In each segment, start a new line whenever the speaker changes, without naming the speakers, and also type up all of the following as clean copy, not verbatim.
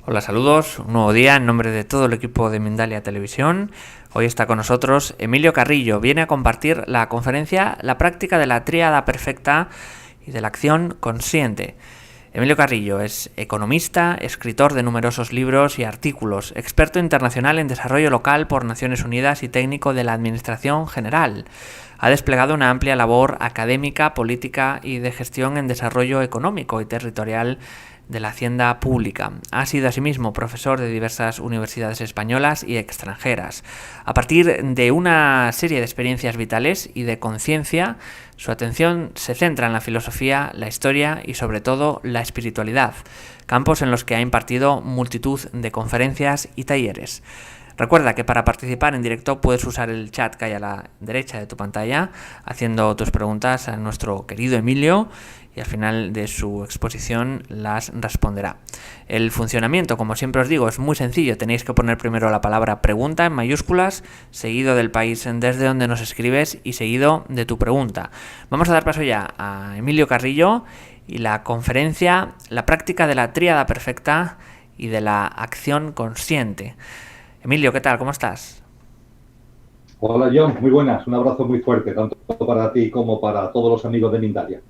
Hola, saludos, un nuevo día en nombre de todo el equipo de Mindalia Televisión. Hoy está con nosotros Emilio Carrillo, viene a compartir la conferencia La práctica de la tríada perfecta y de la acción consciente. Emilio Carrillo es economista, escritor de numerosos libros y artículos, experto internacional en desarrollo local por Naciones Unidas y técnico de la Administración General. Ha desplegado una amplia labor académica, política y de gestión en desarrollo económico y territorial de la hacienda pública. Ha sido asimismo profesor de diversas universidades españolas y extranjeras. A partir de una serie de experiencias vitales y de conciencia, su atención se centra en la filosofía, la historia y sobre todo la espiritualidad, campos en los que ha impartido multitud de conferencias y talleres. Recuerda que para participar en directo puedes usar el chat que hay a la derecha de tu pantalla, haciendo tus preguntas a nuestro querido Emilio, y al final de su exposición las responderá. El funcionamiento, como siempre os digo, es muy sencillo. Tenéis que poner primero la palabra pregunta en mayúsculas, seguido del país desde donde nos escribes y seguido de tu pregunta. Vamos a dar paso ya a Emilio Carrillo y la conferencia La práctica de la tríada perfecta y de la acción consciente. Emilio, ¿qué tal? ¿Cómo estás?
Hola John, muy buenas, un abrazo muy fuerte, tanto para ti como para todos los amigos de Mindalia.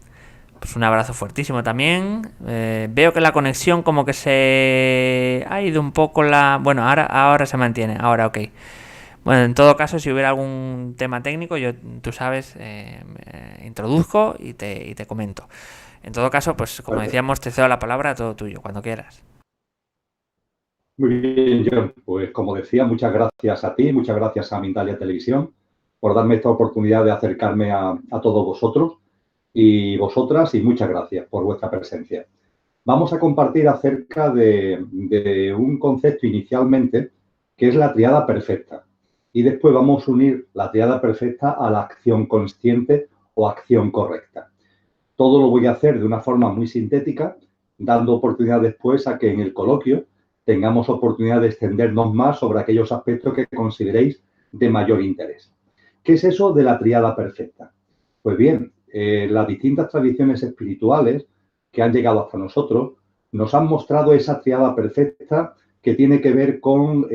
Pues un abrazo fuertísimo también. Veo que la conexión como que se ha ido un poco Bueno, ahora se mantiene, ahora ok. Bueno, en todo caso, si hubiera algún tema técnico, tú sabes, me introduzco y te comento. En todo caso, pues como decíamos, te cedo la palabra, todo tuyo, cuando quieras.
Muy bien, John, pues como decía, muchas gracias a ti, muchas gracias a Mindalia Televisión por darme esta oportunidad de acercarme a todos vosotros y vosotras, y muchas gracias por vuestra presencia. Vamos a compartir acerca de un concepto inicialmente que es la tríada perfecta, y después vamos a unir la tríada perfecta a la acción consciente o acción correcta. Todo lo voy a hacer de una forma muy sintética, dando oportunidad después a que en el coloquio tengamos oportunidad de extendernos más sobre aquellos aspectos que consideréis de mayor interés. ¿Qué es eso de la tríada perfecta? Pues bien, las distintas tradiciones espirituales que han llegado hasta nosotros nos han mostrado esa tríada perfecta que tiene que ver con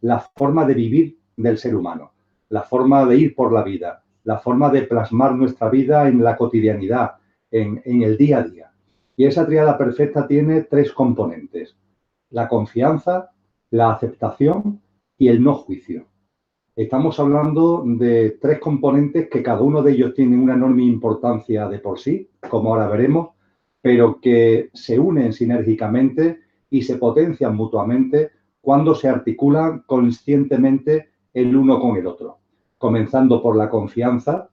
la forma de vivir del ser humano, la forma de ir por la vida, la forma de plasmar nuestra vida en la cotidianidad, en el día a día. Y esa tríada perfecta tiene tres componentes: la confianza, la aceptación y el no juicio. Estamos hablando de tres componentes que cada uno de ellos tiene una enorme importancia de por sí, como ahora veremos, pero que se unen sinérgicamente y se potencian mutuamente cuando se articulan conscientemente el uno con el otro. Comenzando por la confianza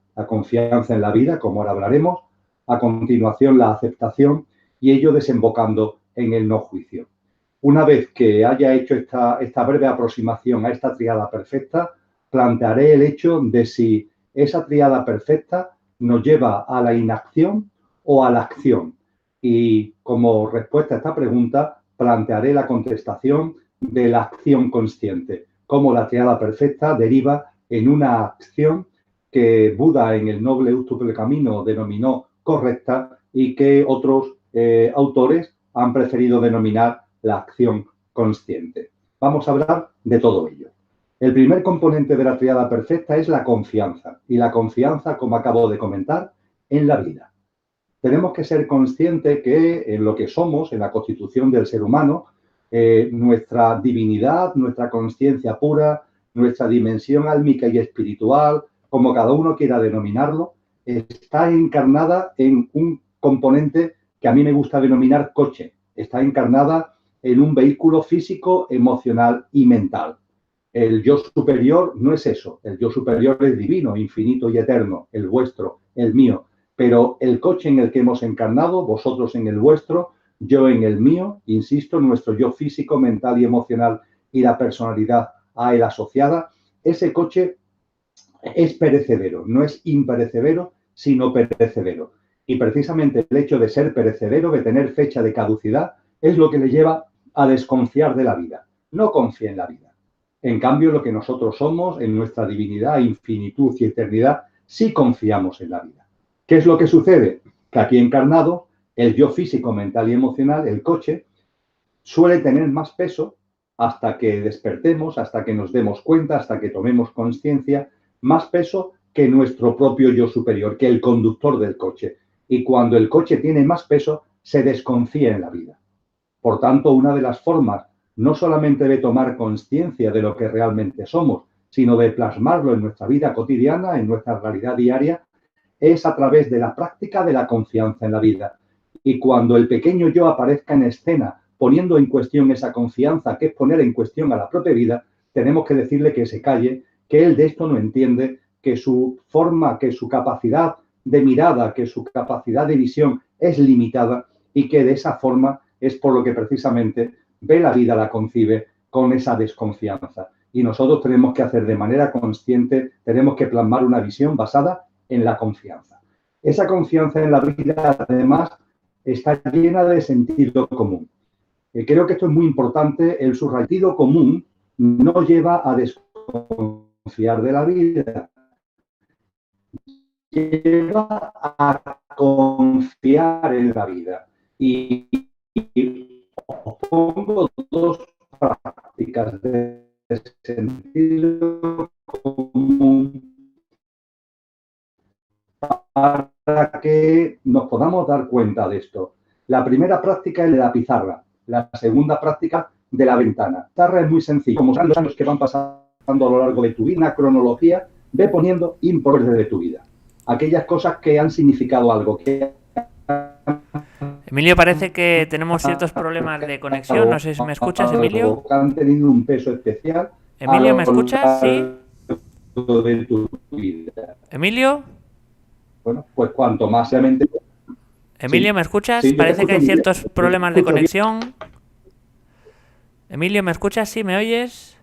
en la vida, como ahora hablaremos, a continuación la aceptación y ello desembocando en el no juicio. Una vez que haya hecho esta breve aproximación a esta tríada perfecta, plantearé el hecho de si esa tríada perfecta nos lleva a la inacción o a la acción. Y como respuesta a esta pregunta, plantearé la contestación de la acción consciente, cómo la tríada perfecta deriva en una acción que Buda en el Noble Úctuple Camino denominó correcta y que otros autores han preferido denominar la acción consciente. Vamos a hablar de todo ello. El primer componente de la tríada perfecta es la confianza, y la confianza, como acabo de comentar, en la vida. Tenemos que ser conscientes que en lo que somos, en la constitución del ser humano, nuestra divinidad, nuestra conciencia pura, nuestra dimensión álmica y espiritual, como cada uno quiera denominarlo, está encarnada en un componente que a mí me gusta denominar coche. Está encarnada en un vehículo físico, emocional y mental. El yo superior no es eso. El yo superior es divino, infinito y eterno, el vuestro, el mío. Pero el coche en el que hemos encarnado, vosotros en el vuestro, yo en el mío, insisto, nuestro yo físico, mental y emocional y la personalidad a él asociada, ese coche es perecedero, no es imperecedero, sino perecedero. Y precisamente el hecho de ser perecedero, de tener fecha de caducidad, es lo que le lleva a desconfiar de la vida. No confía en la vida. En cambio, lo que nosotros somos, en nuestra divinidad, infinitud y eternidad, sí confiamos en la vida. ¿Qué es lo que sucede? Que aquí encarnado, el yo físico, mental y emocional, el coche, suele tener más peso hasta que despertemos, hasta que nos demos cuenta, hasta que tomemos conciencia, más peso que nuestro propio yo superior, que el conductor del coche. Y cuando el coche tiene más peso, se desconfía en la vida. Por tanto, una de las formas no solamente de tomar conciencia de lo que realmente somos, sino de plasmarlo en nuestra vida cotidiana, en nuestra realidad diaria, es a través de la práctica de la confianza en la vida. Y cuando el pequeño yo aparezca en escena poniendo en cuestión esa confianza, que es poner en cuestión a la propia vida, tenemos que decirle que se calle, que él de esto no entiende, que su forma, que su capacidad de mirada, que su capacidad de visión es limitada y que de esa forma es por lo que precisamente ve la vida, la concibe con esa desconfianza. Y nosotros tenemos que hacer de manera consciente, tenemos que plasmar una visión basada en la confianza. Esa confianza en la vida, además, está llena de sentido común. Creo que esto es muy importante. El sentido común no lleva a desconfiar de la vida, lleva a confiar en la vida. Y os pongo dos prácticas de sentido común para que nos podamos dar cuenta de esto. La primera práctica es de la pizarra, la segunda práctica de la ventana. La pizarra es muy sencilla. Como son los años que van pasando a lo largo de tu vida, una cronología, ve poniendo importantes de tu vida. Aquellas cosas que han significado algo, que
Emilio, parece que tenemos ciertos problemas de conexión. No sé si me escuchas, Emilio.
han tenido un peso especial.
Emilio, ¿me escuchas? Sí.
De tu vida.
Emilio.
Bueno, pues cuanto más se mente...
Emilio,
sí.
¿me escuchas?
Sí,
parece que hay ciertos problemas de conexión.
Bien.
Emilio, ¿me escuchas? ¿Sí? ¿Me oyes?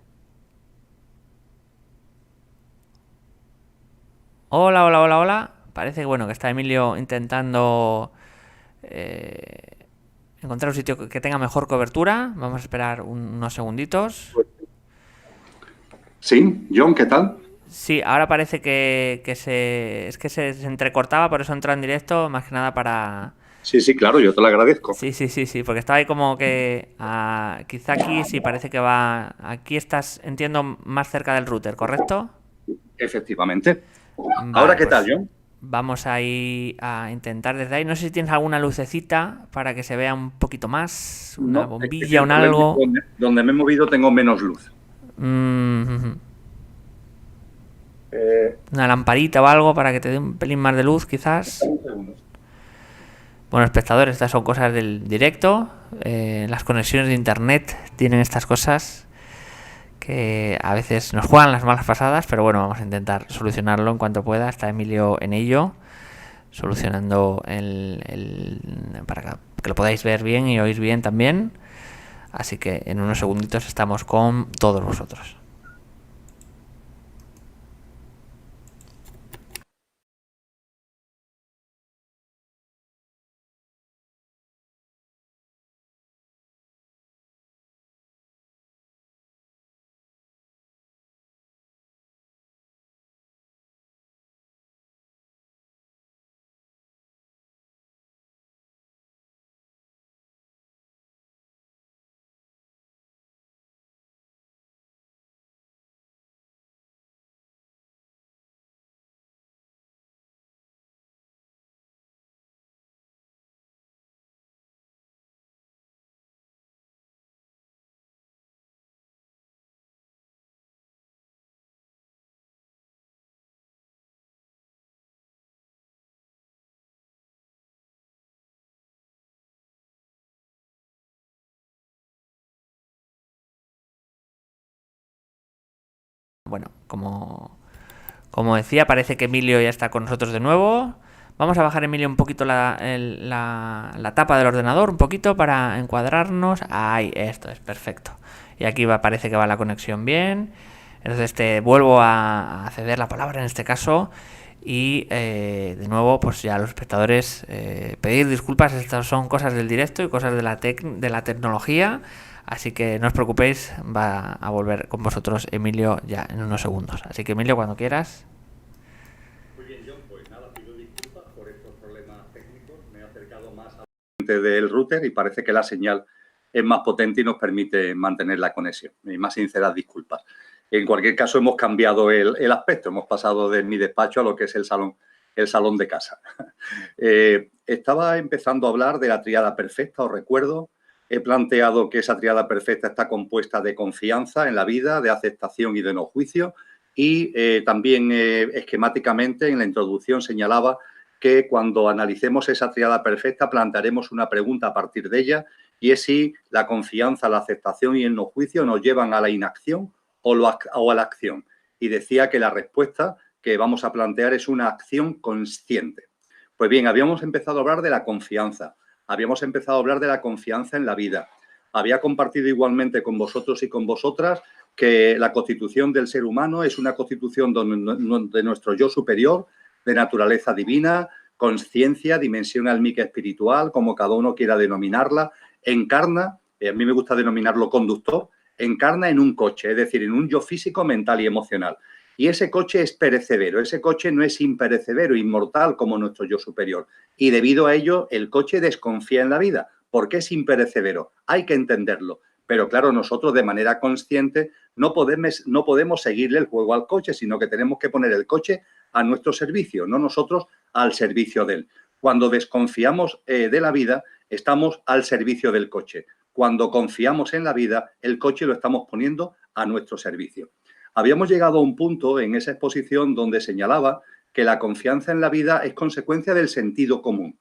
Hola, hola, hola, hola. Parece que bueno que está Emilio intentando encontrar un sitio que tenga mejor cobertura. Vamos a esperar unos segunditos.
Sí, John, ¿qué tal?
Sí, ahora parece que se entrecortaba, por eso entró en directo, más que nada para...
Sí, claro, yo te lo agradezco.
Sí, porque estaba ahí como que... quizá aquí sí parece que va... Aquí estás, entiendo, más cerca del router, ¿correcto?
Efectivamente.
Vale,
¿Ahora qué
pues
tal, John?
vamos ahí a intentar desde ahí. No sé si tienes alguna lucecita para que se vea un poquito más, una bombilla, un algo.
Donde me he movido tengo menos luz.
Una lamparita o algo para que te dé un pelín más de luz, quizás.
Un segundo.
Bueno, espectadores, estas son cosas del directo. Las conexiones de internet tienen estas cosas que a veces nos juegan las malas pasadas, pero bueno, vamos a intentar solucionarlo en cuanto pueda. Está Emilio en ello, solucionando para que lo podáis ver bien y oír bien también. Así que en unos segunditos estamos con todos vosotros. Bueno, como decía, parece que Emilio ya está con nosotros de nuevo. Vamos a bajar, Emilio, un poquito la tapa del ordenador, un poquito para encuadrarnos. Ahí, esto es perfecto. Y aquí parece que va la conexión bien. Entonces te vuelvo a ceder la palabra en este caso. Y de nuevo, pues ya a los espectadores pedir disculpas. Estas son cosas del directo y cosas de la tecnología. Así que no os preocupéis, va a volver con vosotros Emilio ya en unos segundos. Así que Emilio, cuando quieras.
Muy bien, Pues nada, pido disculpas por estos problemas técnicos. Me he acercado más al del router y parece que la señal es más potente y nos permite mantener la conexión. Mis más sinceras disculpas. En cualquier caso, hemos cambiado el aspecto. Hemos pasado de mi despacho a lo que es el salón de casa. Estaba empezando a hablar de la tríada perfecta, os recuerdo. He planteado que esa tríada perfecta está compuesta de confianza en la vida, de aceptación y de no juicio. Y también esquemáticamente en la introducción señalaba que cuando analicemos esa tríada perfecta plantearemos una pregunta a partir de ella y es si la confianza, la aceptación y el no juicio nos llevan a la inacción o a la acción. Y decía que la respuesta que vamos a plantear es una acción consciente. Pues bien, habíamos empezado a hablar de la confianza, habíamos empezado a hablar de la confianza en la vida. Había compartido igualmente con vosotros y con vosotras que la constitución del ser humano es una constitución de nuestro yo superior, de naturaleza divina, consciencia, dimensión álmica espiritual, como cada uno quiera denominarla, encarna, a mí me gusta denominarlo conductor, encarna en un coche, es decir, en un yo físico, mental y emocional. Y ese coche es perecedero, ese coche no es imperecedero, inmortal como nuestro yo superior. Y debido a ello, el coche desconfía en la vida. ¿Por qué es imperecedero? Hay que entenderlo. Pero claro, nosotros de manera consciente no podemos seguirle el juego al coche, sino que tenemos que poner el coche a nuestro servicio, no nosotros al servicio de él. Cuando desconfiamos de la vida, estamos al servicio del coche. Cuando confiamos en la vida, el coche lo estamos poniendo a nuestro servicio. Habíamos llegado a un punto en esa exposición donde señalaba que la confianza en la vida es consecuencia del sentido común.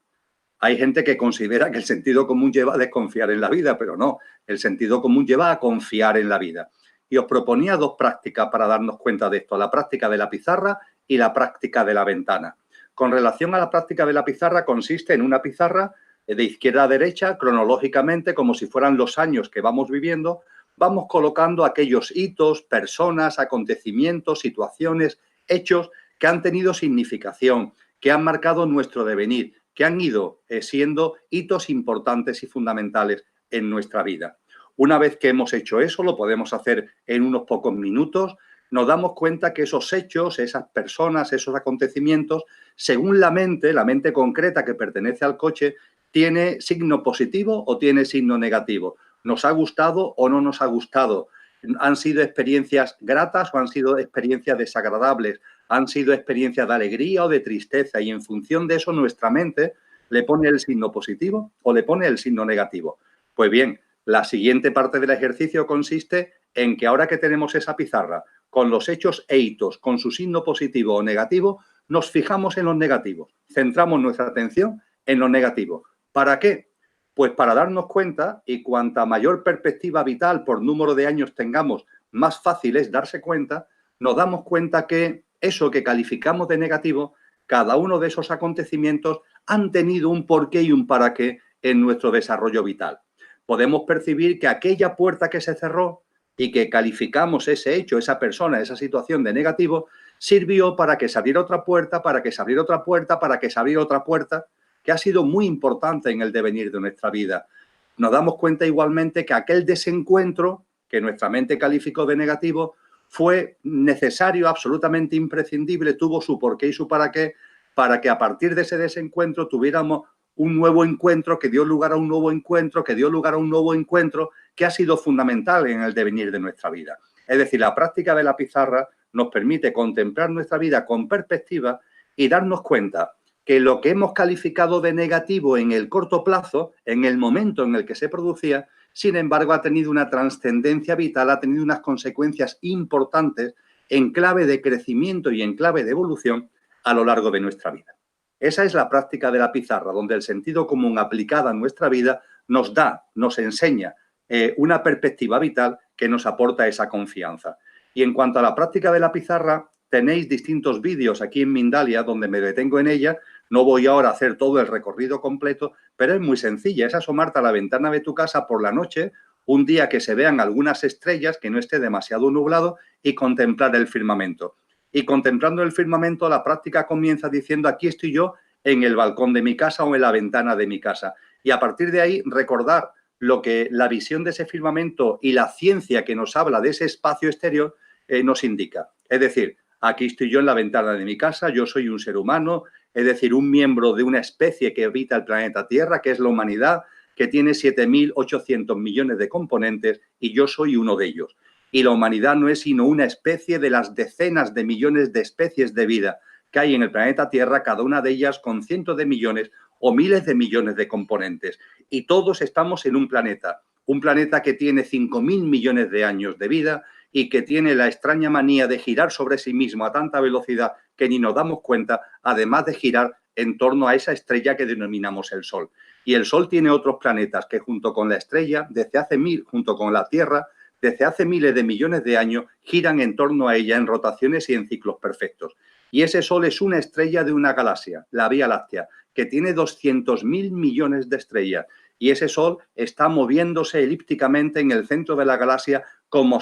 Hay gente que considera que el sentido común lleva a desconfiar en la vida, pero no, el sentido común lleva a confiar en la vida. Y os proponía dos prácticas para darnos cuenta de esto, la práctica de la pizarra y la práctica de la ventana. Con relación a la práctica de la pizarra, consiste en una pizarra de izquierda a derecha, cronológicamente, como si fueran los años que vamos viviendo, vamos colocando aquellos hitos, personas, acontecimientos, situaciones, hechos que han tenido significación, que han marcado nuestro devenir, que han ido siendo hitos importantes y fundamentales en nuestra vida. Una vez que hemos hecho eso, lo podemos hacer en unos pocos minutos, nos damos cuenta que esos hechos, esas personas, esos acontecimientos, según la mente concreta que pertenece al coche, tiene signo positivo o tiene signo negativo. ¿Nos ha gustado o no nos ha gustado? ¿Han sido experiencias gratas o han sido experiencias desagradables? ¿Han sido experiencias de alegría o de tristeza? Y en función de eso nuestra mente le pone el signo positivo o le pone el signo negativo. Pues bien, la siguiente parte del ejercicio consiste en que ahora que tenemos esa pizarra con los hechos e hitos, con su signo positivo o negativo, nos fijamos en los negativos. Centramos nuestra atención en los negativos. ¿Para qué? Pues para darnos cuenta, y cuanta mayor perspectiva vital por número de años tengamos, más fácil es darse cuenta, nos damos cuenta que eso que calificamos de negativo, cada uno de esos acontecimientos han tenido un porqué y un para qué en nuestro desarrollo vital. Podemos percibir que aquella puerta que se cerró y que calificamos ese hecho, esa persona, esa situación de negativo, sirvió para que se abriera otra puerta, para que se abriera otra puerta, para que se abriera otra puerta, que ha sido muy importante en el devenir de nuestra vida. Nos damos cuenta igualmente que aquel desencuentro que nuestra mente calificó de negativo fue necesario, absolutamente imprescindible, tuvo su porqué y su para qué, para que a partir de ese desencuentro tuviéramos un nuevo encuentro que dio lugar a un nuevo encuentro, que dio lugar a un nuevo encuentro, que ha sido fundamental en el devenir de nuestra vida. Es decir, la práctica de la pizarra nos permite contemplar nuestra vida con perspectiva y darnos cuenta que lo que hemos calificado de negativo en el corto plazo, en el momento en el que se producía, sin embargo, ha tenido una trascendencia vital, ha tenido unas consecuencias importantes en clave de crecimiento y en clave de evolución a lo largo de nuestra vida. Esa es la práctica de la pizarra, donde el sentido común aplicado a nuestra vida nos enseña una perspectiva vital que nos aporta esa confianza. Y en cuanto a la práctica de la pizarra, tenéis distintos vídeos aquí en Mindalia donde me detengo en ella. No voy ahora a hacer todo el recorrido completo, pero es muy sencilla. Es asomarte a la ventana de tu casa por la noche, un día que se vean algunas estrellas, que no esté demasiado nublado, y contemplar el firmamento. Y contemplando el firmamento, la práctica comienza diciendo: aquí estoy yo en el balcón de mi casa o en la ventana de mi casa. Y a partir de ahí recordar lo que la visión de ese firmamento y la ciencia que nos habla de ese espacio exterior nos indica. Es decir, Aquí estoy yo en la ventana de mi casa, yo soy un ser humano, es decir, un miembro de una especie que habita el planeta Tierra, que es la humanidad, que tiene 7.800 millones de componentes y yo soy uno de ellos. Y la humanidad no es sino una especie de las decenas de millones de especies de vida que hay en el planeta Tierra, cada una de ellas con cientos de millones o miles de millones de componentes. Y todos estamos en un planeta que tiene 5.000 millones de años de vida y que tiene la extraña manía de girar sobre sí mismo a tanta velocidad que ni nos damos cuenta, además de girar en torno a esa estrella que denominamos el Sol. Y el Sol tiene otros planetas que junto con la estrella, junto con la Tierra, desde hace miles de millones de años, giran en torno a ella en rotaciones y en ciclos perfectos. Y ese Sol es una estrella de una galaxia, la Vía Láctea, que tiene 200.000 millones de estrellas. Y ese Sol está moviéndose elípticamente en el centro de la galaxia como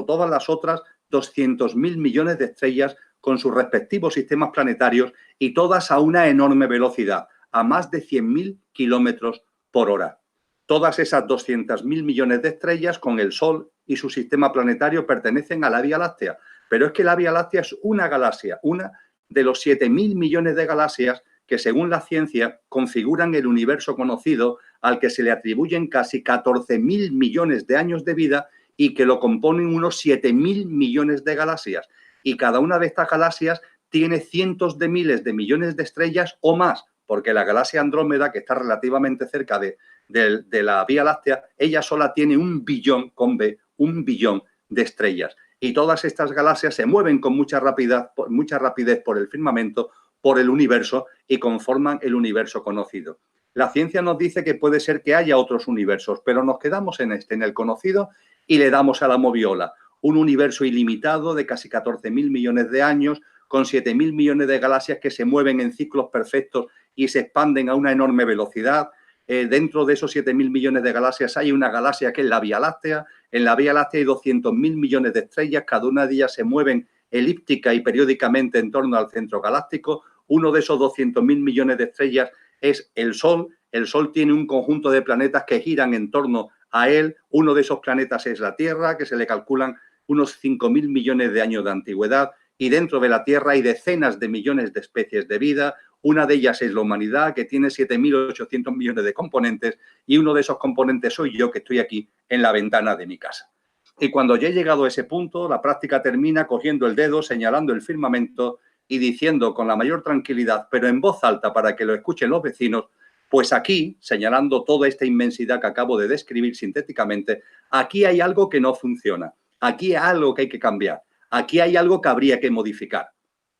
todas las otras 200.000 millones de estrellas con sus respectivos sistemas planetarios y todas a una enorme velocidad, a más de 100.000 kilómetros por hora. Todas esas 200.000 millones de estrellas con el Sol y su sistema planetario pertenecen a la Vía Láctea. Pero es que la Vía Láctea es una galaxia, una de los 7.000 millones de galaxias que, según la ciencia, configuran el universo conocido, al que se le atribuyen casi 14.000 millones de años de vida y que lo componen unos 7.000 millones de galaxias. Y cada una de estas galaxias tiene cientos de miles de millones de estrellas o más, porque la galaxia Andrómeda, que está relativamente cerca de la Vía Láctea, ella sola tiene 1 billón, con B, 1 billón de estrellas. Y todas estas galaxias se mueven con mucha rapidez por el firmamento, por el universo, y conforman el universo conocido. La ciencia nos dice que puede ser que haya otros universos, pero nos quedamos en en el conocido, y le damos a la moviola. Un universo ilimitado de casi 14.000 millones de años, con 7.000 millones de galaxias que se mueven en ciclos perfectos y se expanden a una enorme velocidad. Dentro de esos 7.000 millones de galaxias hay una galaxia que es la Vía Láctea. En la Vía Láctea hay 200.000 millones de estrellas, cada una de ellas se mueven elíptica y periódicamente en torno al centro galáctico. Uno de esos 200.000 millones de estrellas es el Sol. El Sol tiene un conjunto de planetas que giran en torno a él. Uno de esos planetas es la Tierra, que se le calculan unos 5.000 millones de años de antigüedad. Y dentro de la Tierra hay decenas de millones de especies de vida. Una de ellas es la humanidad, que tiene 7.800 millones de componentes, y uno de esos componentes soy yo, que estoy aquí en la ventana de mi casa. Y cuando ya he llegado a ese punto, la práctica termina cogiendo el dedo, señalando el firmamento y diciendo con la mayor tranquilidad, pero en voz alta para que lo escuchen los vecinos, pues aquí, señalando toda esta inmensidad que acabo de describir sintéticamente, aquí hay algo que no funciona, aquí hay algo que hay que cambiar, aquí hay algo que habría que modificar.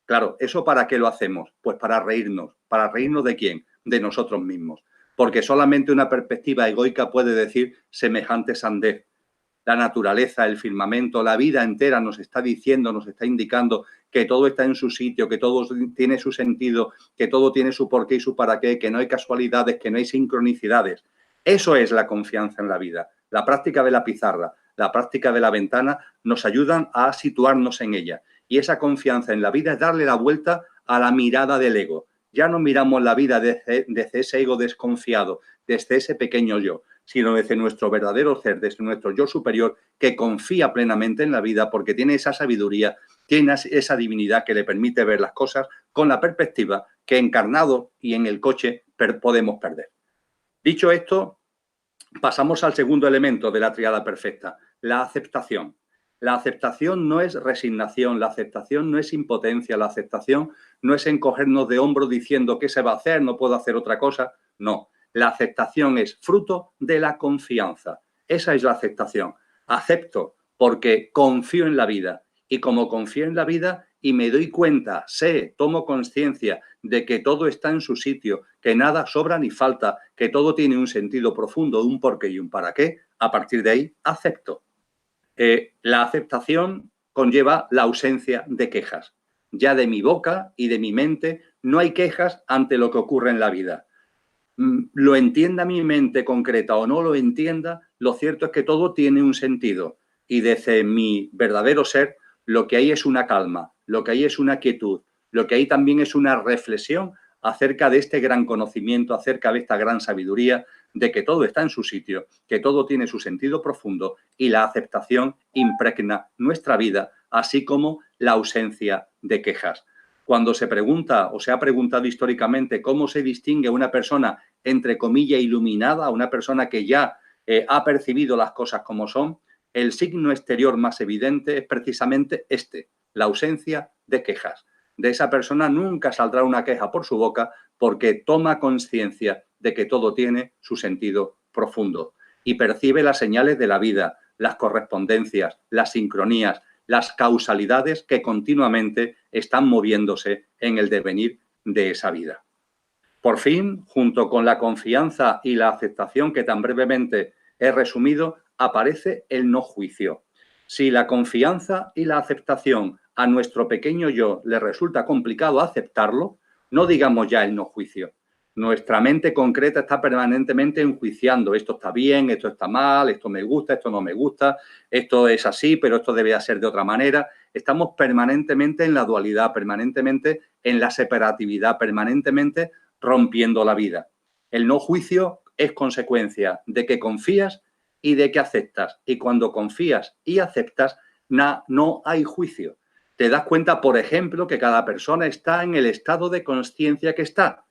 Claro, ¿eso para qué lo hacemos? Pues para reírnos. ¿Para reírnos de quién? De nosotros mismos. Porque solamente una perspectiva egoica puede decir semejante sandez. La naturaleza, el firmamento, la vida entera nos está diciendo, nos está indicando que todo está en su sitio, que todo tiene su sentido, que todo tiene su porqué y su para qué, que no hay casualidades, que no hay sincronicidades. Eso es la confianza en la vida. La práctica de la pizarra, la práctica de la ventana nos ayudan a situarnos en ella. Y esa confianza en la vida es darle la vuelta a la mirada del ego. Ya no miramos la vida desde ese ego desconfiado, desde ese pequeño yo, sino desde nuestro verdadero ser, desde nuestro yo superior, que confía plenamente en la vida porque tiene esa sabiduría, tiene esa divinidad que le permite ver las cosas con la perspectiva que encarnado y en el coche podemos perder. Dicho esto, pasamos al segundo elemento de la tríada perfecta, la aceptación. La aceptación no es resignación, la aceptación no es impotencia, la aceptación no es encogernos de hombros diciendo qué se va a hacer, no puedo hacer otra cosa. No, la aceptación es fruto de la confianza. Esa es la aceptación. Acepto porque confío en la vida y como confío en la vida y me doy cuenta, sé, tomo conciencia de que todo está en su sitio, que nada sobra ni falta, que todo tiene un sentido profundo, un porqué y un para qué, a partir de ahí acepto. La aceptación conlleva la ausencia de quejas. Ya de mi boca y de mi mente no hay quejas ante lo que ocurre en la vida. Lo entienda mi mente concreta o no lo entienda, lo cierto es que todo tiene un sentido. Y desde mi verdadero ser, lo que hay es una calma, lo que hay es una quietud, lo que hay también es una reflexión acerca de este gran conocimiento, acerca de esta gran sabiduría, de que todo está en su sitio, que todo tiene su sentido profundo y la aceptación impregna nuestra vida así como la ausencia de quejas. Cuando se pregunta o se ha preguntado históricamente cómo se distingue una persona, entre comillas, iluminada, una persona que ya ha percibido las cosas como son, el signo exterior más evidente es precisamente este, la ausencia de quejas. De esa persona nunca saldrá una queja por su boca porque toma conciencia de que todo tiene su sentido profundo y percibe las señales de la vida, las correspondencias, las sincronías, las causalidades que continuamente están moviéndose en el devenir de esa vida. Por fin, junto con la confianza y la aceptación que tan brevemente he resumido, aparece el no juicio. Si la confianza y la aceptación a nuestro pequeño yo le resulta complicado aceptarlo, no digamos ya el no juicio. Nuestra mente concreta está permanentemente enjuiciando. Esto está bien, esto está mal, esto me gusta, esto no me gusta, esto es así, pero esto debería ser de otra manera. Estamos permanentemente en la dualidad, permanentemente en la separatividad, permanentemente rompiendo la vida. El no juicio es consecuencia de que confías y de que aceptas. Y cuando confías y aceptas, no hay juicio. Te das cuenta, por ejemplo, que cada persona está en el estado de consciencia que está.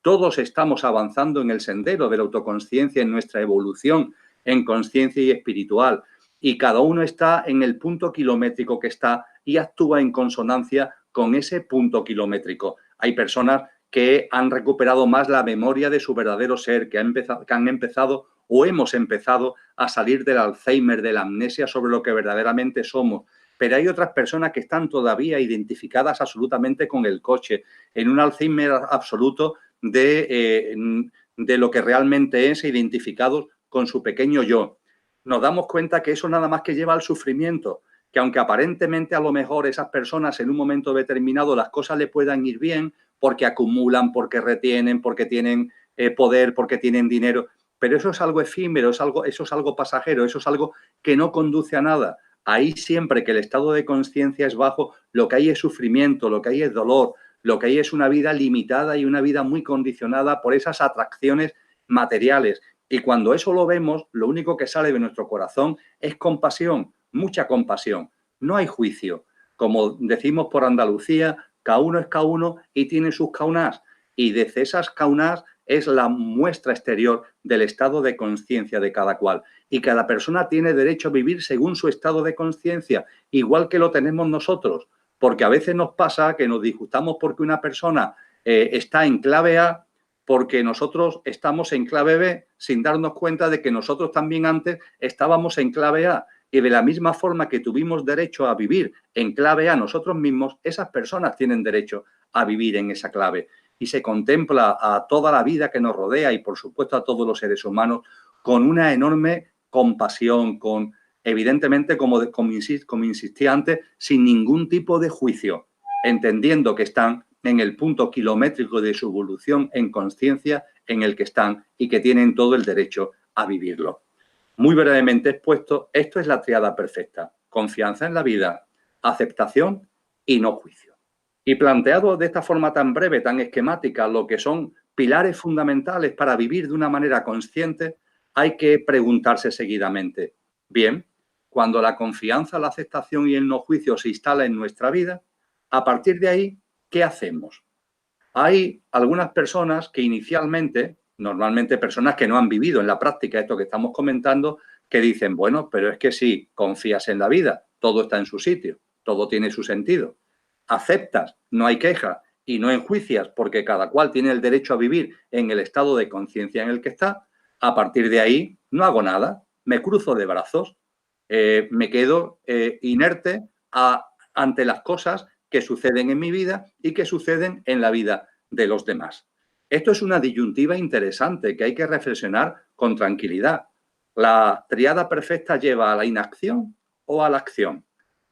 Todos estamos avanzando en el sendero de la autoconsciencia, en nuestra evolución en consciencia y espiritual. Y cada uno está en el punto kilométrico que está y actúa en consonancia con ese punto kilométrico. Hay personas que han recuperado más la memoria de su verdadero ser, que han empezado o hemos empezado a salir del Alzheimer, de la amnesia sobre lo que verdaderamente somos. Pero hay otras personas que están todavía identificadas absolutamente con el coche, en un Alzheimer absoluto de lo que realmente es, identificados con su pequeño yo. Nos damos cuenta que eso nada más que lleva al sufrimiento, que aunque aparentemente a lo mejor esas personas en un momento determinado las cosas le puedan ir bien, porque acumulan, porque retienen, porque tienen poder, porque tienen dinero, pero eso es algo efímero, eso es algo pasajero, eso es algo que no conduce a nada. Ahí siempre que el estado de conciencia es bajo, lo que hay es sufrimiento, lo que hay es dolor, lo que hay es una vida limitada y una vida muy condicionada por esas atracciones materiales. Y cuando eso lo vemos, lo único que sale de nuestro corazón es compasión, mucha compasión. No hay juicio. Como decimos por Andalucía, cada uno es cada uno y tiene sus caunás. Y desde esas caunás es la muestra exterior del estado de conciencia de cada cual. Y cada persona tiene derecho a vivir según su estado de conciencia, igual que lo tenemos nosotros. Porque a veces nos pasa que nos disgustamos porque una persona está en clave A, porque nosotros estamos en clave B, sin darnos cuenta de que nosotros también antes estábamos en clave A. Y de la misma forma que tuvimos derecho a vivir en clave A nosotros mismos, esas personas tienen derecho a vivir en esa clave. Y se contempla a toda la vida que nos rodea y, por supuesto, a todos los seres humanos con una enorme compasión, con, evidentemente, como insistí antes, sin ningún tipo de juicio, entendiendo que están en el punto kilométrico de su evolución en conciencia en el que están y que tienen todo el derecho a vivirlo. Muy brevemente expuesto, esto es la tríada perfecta: confianza en la vida, aceptación y no juicio. Y planteado de esta forma tan breve, tan esquemática, lo que son pilares fundamentales para vivir de una manera consciente, hay que preguntarse seguidamente: bien, cuando la confianza, la aceptación y el no juicio se instala en nuestra vida, a partir de ahí, ¿qué hacemos? Hay algunas personas que inicialmente, normalmente personas que no han vivido en la práctica esto que estamos comentando, que dicen, bueno, pero es que si confías en la vida, todo está en su sitio, todo tiene su sentido. Aceptas, no hay queja y no enjuicias porque cada cual tiene el derecho a vivir en el estado de conciencia en el que está. A partir de ahí no hago nada, me cruzo de brazos, me quedo inerte ante las cosas que suceden en mi vida y que suceden en la vida de los demás. Esto es una disyuntiva interesante que hay que reflexionar con tranquilidad. ¿La tríada perfecta lleva a la inacción o a la acción?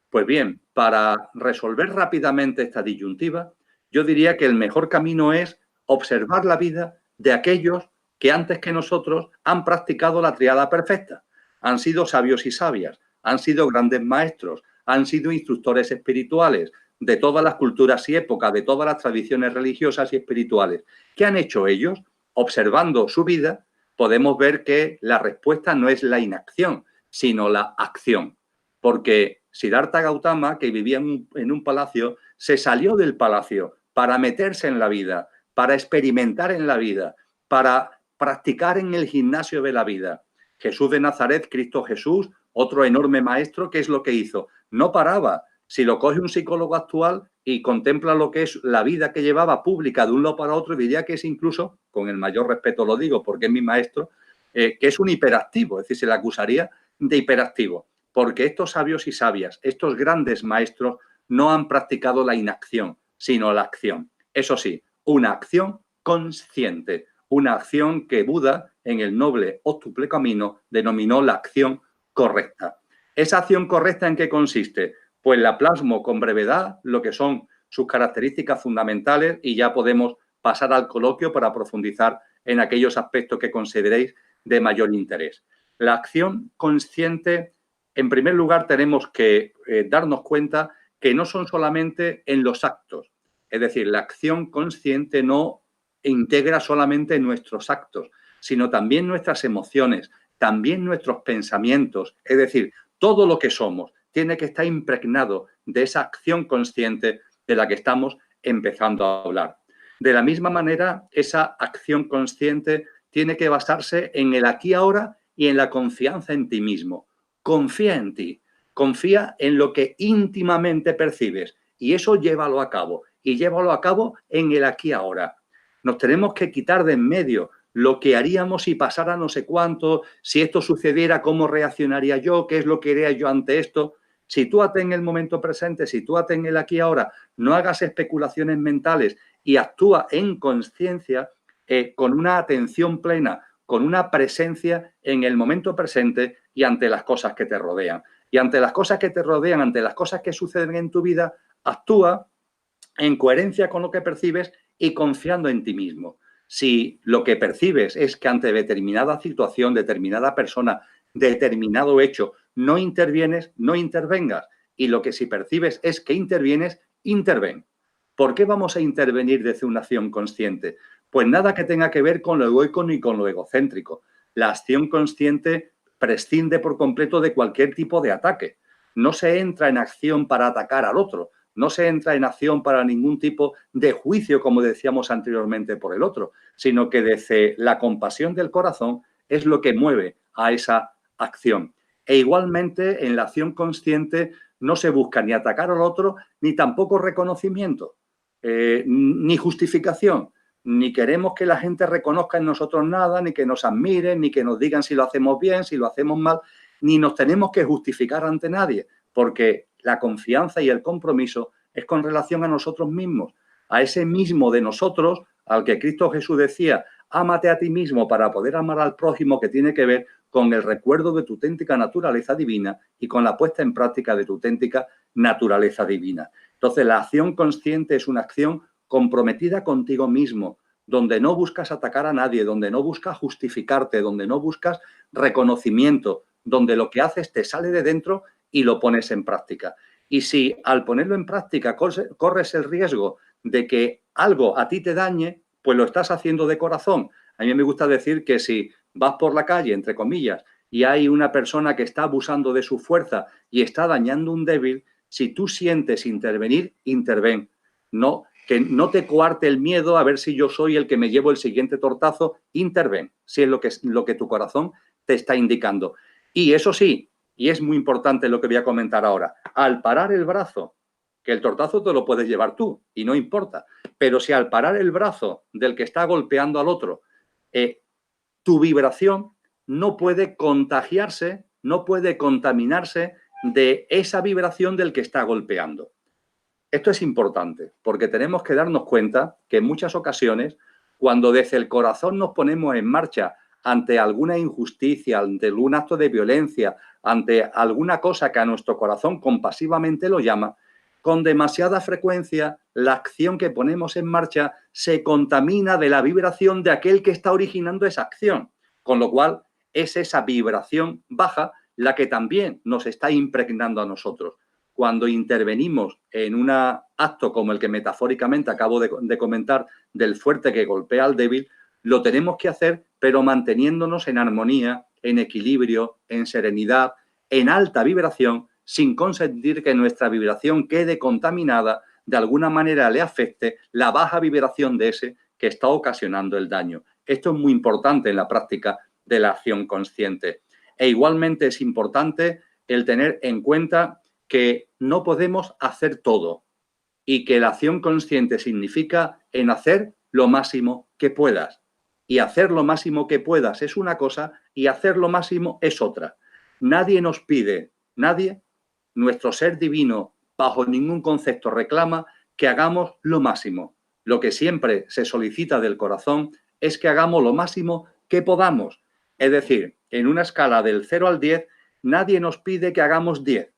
Pues bien, para resolver rápidamente esta disyuntiva, yo diría que el mejor camino es observar la vida de aquellos que antes que nosotros han practicado la tríada perfecta. Han sido sabios y sabias, han sido grandes maestros, han sido instructores espirituales de todas las culturas y épocas, de todas las tradiciones religiosas y espirituales. ¿Qué han hecho ellos? Observando su vida, podemos ver que la respuesta no es la inacción, sino la acción. Porque Siddhartha Gautama, que vivía en un palacio, se salió del palacio para meterse en la vida, para experimentar en la vida, para practicar en el gimnasio de la vida. Jesús de Nazaret, Cristo Jesús, otro enorme maestro, ¿qué es lo que hizo? No paraba. Si lo coge un psicólogo actual y contempla lo que es la vida que llevaba pública de un lado para otro, diría que es incluso, con el mayor respeto lo digo porque es mi maestro, que es un hiperactivo, es decir, se le acusaría de hiperactivo, porque estos sabios y sabias, estos grandes maestros, no han practicado la inacción, sino la acción. Eso sí, una acción consciente, una acción que Buda, en el noble óctuple camino, denominó la acción correcta. ¿Esa acción correcta en qué consiste? Pues la plasmo con brevedad, lo que son sus características fundamentales, y ya podemos pasar al coloquio para profundizar en aquellos aspectos que consideréis de mayor interés. La acción consciente, en primer lugar, tenemos que darnos cuenta que no son solamente en los actos. Es decir, la acción consciente no integra solamente nuestros actos, sino también nuestras emociones, también nuestros pensamientos. Es decir, todo lo que somos tiene que estar impregnado de esa acción consciente de la que estamos empezando a hablar. De la misma manera, esa acción consciente tiene que basarse en el aquí y ahora y en la confianza en ti mismo. Confía en ti, confía en lo que íntimamente percibes y eso llévalo a cabo. Y llévalo a cabo en el aquí y ahora. Nos tenemos que quitar de en medio lo que haríamos si pasara no sé cuánto, si esto sucediera, cómo reaccionaría yo, qué es lo que haría yo ante esto. Sitúate en el momento presente, sitúate en el aquí y ahora, no hagas especulaciones mentales y actúa en conciencia con una atención plena, con una presencia en el momento presente y ante las cosas que te rodean. Y ante las cosas que te rodean, ante las cosas que suceden en tu vida, actúa en coherencia con lo que percibes y confiando en ti mismo. Si lo que percibes es que ante determinada situación, determinada persona, determinado hecho, no intervienes, no intervengas. Y lo que si percibes es que intervienes, interven. ¿Por qué vamos a intervenir desde una acción consciente? Pues nada que tenga que ver con lo egoico ni con lo egocéntrico. La acción consciente prescinde por completo de cualquier tipo de ataque. No se entra en acción para atacar al otro. No se entra en acción para ningún tipo de juicio, como decíamos anteriormente, por el otro, sino que desde la compasión del corazón es lo que mueve a esa acción. E igualmente, en la acción consciente no se busca ni atacar al otro, ni tampoco reconocimiento, ni justificación. Ni queremos que la gente reconozca en nosotros nada, ni que nos admiren, ni que nos digan si lo hacemos bien, si lo hacemos mal, ni nos tenemos que justificar ante nadie, porque la confianza y el compromiso es con relación a nosotros mismos, a ese mismo de nosotros al que Cristo Jesús decía, ámate a ti mismo para poder amar al prójimo, que tiene que ver con el recuerdo de tu auténtica naturaleza divina y con la puesta en práctica de tu auténtica naturaleza divina. Entonces, la acción consciente es una acción comprometida contigo mismo, donde no buscas atacar a nadie, donde no buscas justificarte, donde no buscas reconocimiento, donde lo que haces te sale de dentro y lo pones en práctica. Y si al ponerlo en práctica corres el riesgo de que algo a ti te dañe, pues lo estás haciendo de corazón. A mí me gusta decir que si vas por la calle, entre comillas, y hay una persona que está abusando de su fuerza y está dañando un débil, si tú sientes intervenir, interven. No, que no te coarte el miedo a ver si yo soy el que me llevo el siguiente tortazo, interven, si es lo que tu corazón te está indicando. Y eso sí, y es muy importante lo que voy a comentar ahora, al parar el brazo, que el tortazo te lo puedes llevar tú y no importa, pero si al parar el brazo del que está golpeando al otro, tu vibración no puede contagiarse, no puede contaminarse de esa vibración del que está golpeando. Esto es importante porque tenemos que darnos cuenta que en muchas ocasiones, cuando desde el corazón nos ponemos en marcha ante alguna injusticia, ante algún acto de violencia, ante alguna cosa que a nuestro corazón compasivamente lo llama, con demasiada frecuencia la acción que ponemos en marcha se contamina de la vibración de aquel que está originando esa acción, con lo cual es esa vibración baja la que también nos está impregnando a nosotros. Cuando intervenimos en un acto como el que metafóricamente acabo de comentar, del fuerte que golpea al débil, lo tenemos que hacer, pero manteniéndonos en armonía, en equilibrio, en serenidad, en alta vibración, sin consentir que nuestra vibración quede contaminada, de alguna manera le afecte la baja vibración de ese que está ocasionando el daño. Esto es muy importante en la práctica de la acción consciente. E igualmente es importante el tener en cuenta que no podemos hacer todo y que la acción consciente significa en hacer lo máximo que puedas. Y hacer lo máximo que puedas es una cosa y hacer lo máximo es otra. Nadie nos pide, nadie, nuestro ser divino, bajo ningún concepto reclama que hagamos lo máximo. Lo que siempre se solicita del corazón es que hagamos lo máximo que podamos. Es decir, en una escala del 0 al 10, nadie nos pide que hagamos 10.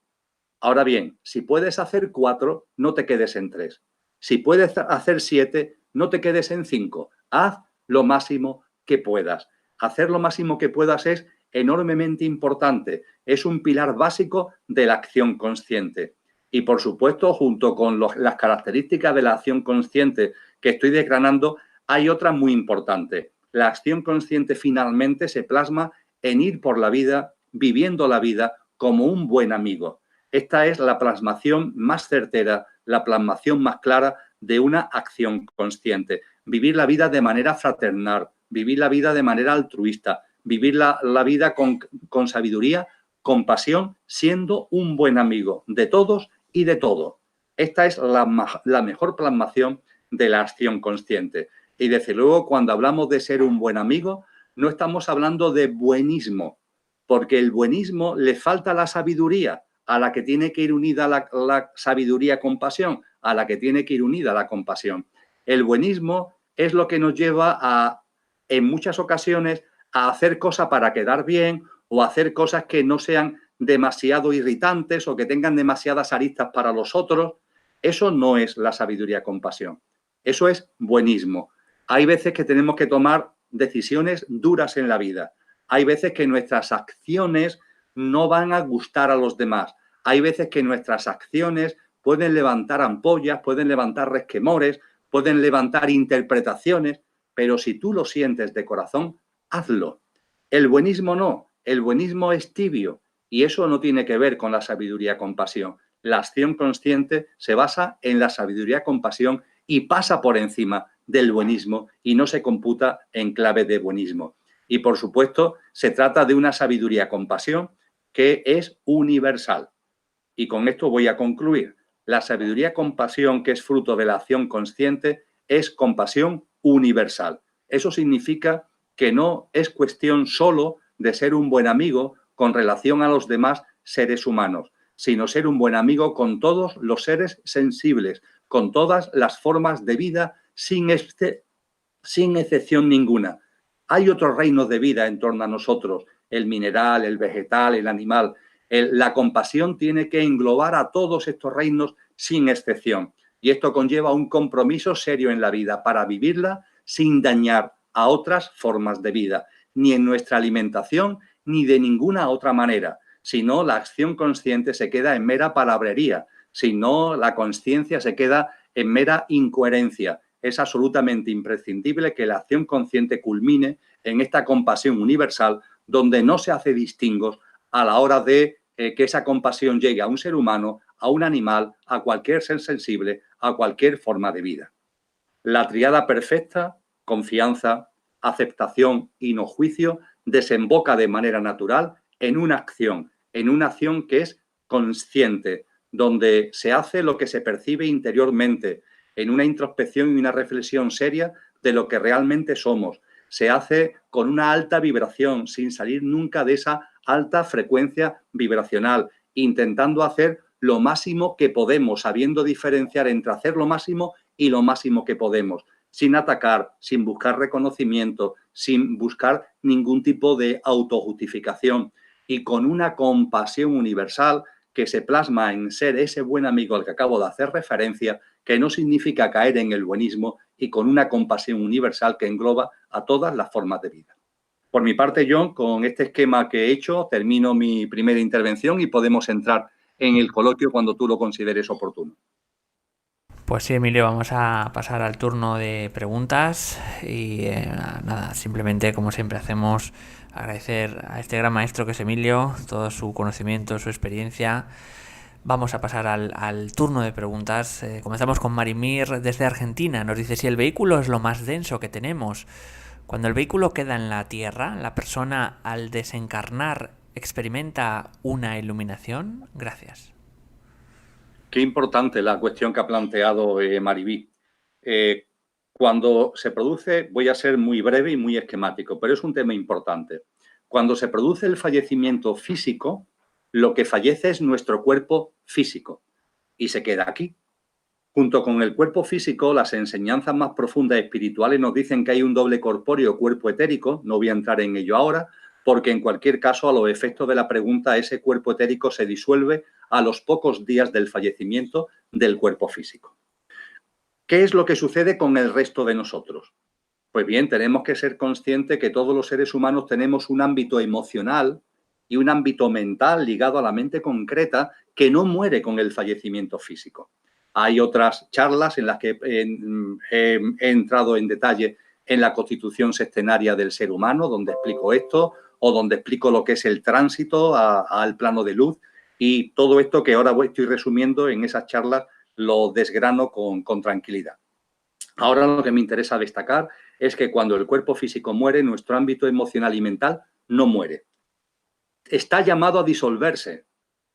Ahora bien, si puedes hacer 4, no te quedes en 3. Si puedes hacer 7, no te quedes en 5. Haz lo máximo que puedas. Hacer lo máximo que puedas es enormemente importante. Es un pilar básico de la acción consciente. Y, por supuesto, junto con las características de la acción consciente que estoy desgranando, hay otra muy importante. La acción consciente finalmente se plasma en ir por la vida, viviendo la vida como un buen amigo. Esta es la plasmación más certera, la plasmación más clara de una acción consciente. Vivir la vida de manera fraternal, vivir la vida de manera altruista, vivir la vida con sabiduría, compasión, siendo un buen amigo de todos y de todo. Esta es la mejor plasmación de la acción consciente. Y desde luego, cuando hablamos de ser un buen amigo, no estamos hablando de buenismo, porque el buenismo le falta la sabiduría, a la que tiene que ir unida la sabiduría compasión, a la que tiene que ir unida la compasión. El buenismo es lo que nos lleva en muchas ocasiones, a hacer cosas para quedar bien o hacer cosas que no sean demasiado irritantes o que tengan demasiadas aristas para los otros. Eso no es la sabiduría compasión. Eso es buenismo. Hay veces que tenemos que tomar decisiones duras en la vida. Hay veces que nuestras acciones no van a gustar a los demás. Hay veces que nuestras acciones pueden levantar ampollas, pueden levantar resquemores, pueden levantar interpretaciones, pero si tú lo sientes de corazón, hazlo. El buenismo no. El buenismo es tibio y eso no tiene que ver con la sabiduría compasión. La acción consciente se basa en la sabiduría compasión y pasa por encima del buenismo y no se computa en clave de buenismo. Y, por supuesto, se trata de una sabiduría compasión que es universal. Y con esto voy a concluir. La sabiduría compasión, que es fruto de la acción consciente, es compasión universal. Eso significa que no es cuestión solo de ser un buen amigo con relación a los demás seres humanos, sino ser un buen amigo con todos los seres sensibles, con todas las formas de vida, sin excepción ninguna. Hay otros reinos de vida en torno a nosotros, el mineral, el vegetal, el animal. La compasión tiene que englobar a todos estos reinos sin excepción. Y esto conlleva un compromiso serio en la vida para vivirla sin dañar a otras formas de vida, ni en nuestra alimentación, ni de ninguna otra manera. Si no, la acción consciente se queda en mera palabrería. Si no, la conciencia se queda en mera incoherencia. Es absolutamente imprescindible que la acción consciente culmine en esta compasión universal, donde no se hace distingos a la hora de que esa compasión llegue a un ser humano, a un animal, a cualquier ser sensible, a cualquier forma de vida. La tríada perfecta, confianza, aceptación y no juicio, desemboca de manera natural en una acción que es consciente, donde se hace lo que se percibe interiormente, en una introspección y una reflexión seria de lo que realmente somos. Se hace con una alta vibración, sin salir nunca de esa alta frecuencia vibracional, intentando hacer lo máximo que podemos, sabiendo diferenciar entre hacer lo máximo y lo máximo que podemos, sin atacar, sin buscar reconocimiento, sin buscar ningún tipo de autojustificación y con una compasión universal que se plasma en ser ese buen amigo al que acabo de hacer referencia, que no significa caer en el buenismo y con una compasión universal que engloba a todas las formas de vida. Por mi parte, John, con este esquema que he hecho, termino mi primera intervención y podemos entrar en el coloquio cuando tú lo consideres oportuno.
Pues sí, Emilio, vamos a pasar al turno de preguntas y nada, simplemente como siempre hacemos, agradecer a este gran maestro que es Emilio, todo su conocimiento, su experiencia. Vamos a pasar al turno de preguntas. Comenzamos con Marimir desde Argentina. Nos dice si el vehículo es lo más denso que tenemos. Cuando el vehículo queda en la Tierra, ¿la persona al desencarnar experimenta una iluminación? Gracias.
Qué importante la cuestión que ha planteado Maribí. Cuando se produce, voy a ser muy breve y muy esquemático, pero es un tema importante. Cuando se produce el fallecimiento físico, lo que fallece es nuestro cuerpo físico y se queda aquí. Junto con el cuerpo físico, las enseñanzas más profundas espirituales nos dicen que hay un doble corpóreo, cuerpo etérico. No voy a entrar en ello ahora, porque en cualquier caso, a los efectos de la pregunta, ese cuerpo etérico se disuelve a los pocos días del fallecimiento del cuerpo físico. ¿Qué es lo que sucede con el resto de nosotros? Pues bien, tenemos que ser conscientes que todos los seres humanos tenemos un ámbito emocional y un ámbito mental ligado a la mente concreta que no muere con el fallecimiento físico. Hay otras charlas en las que he entrado en detalle en la constitución sextenaria del ser humano, donde explico esto, o donde explico lo que es el tránsito al plano de luz, y todo esto que ahora estoy resumiendo en esas charlas lo desgrano con tranquilidad. Ahora lo que me interesa destacar es que cuando el cuerpo físico muere, nuestro ámbito emocional y mental no muere. Está llamado a disolverse,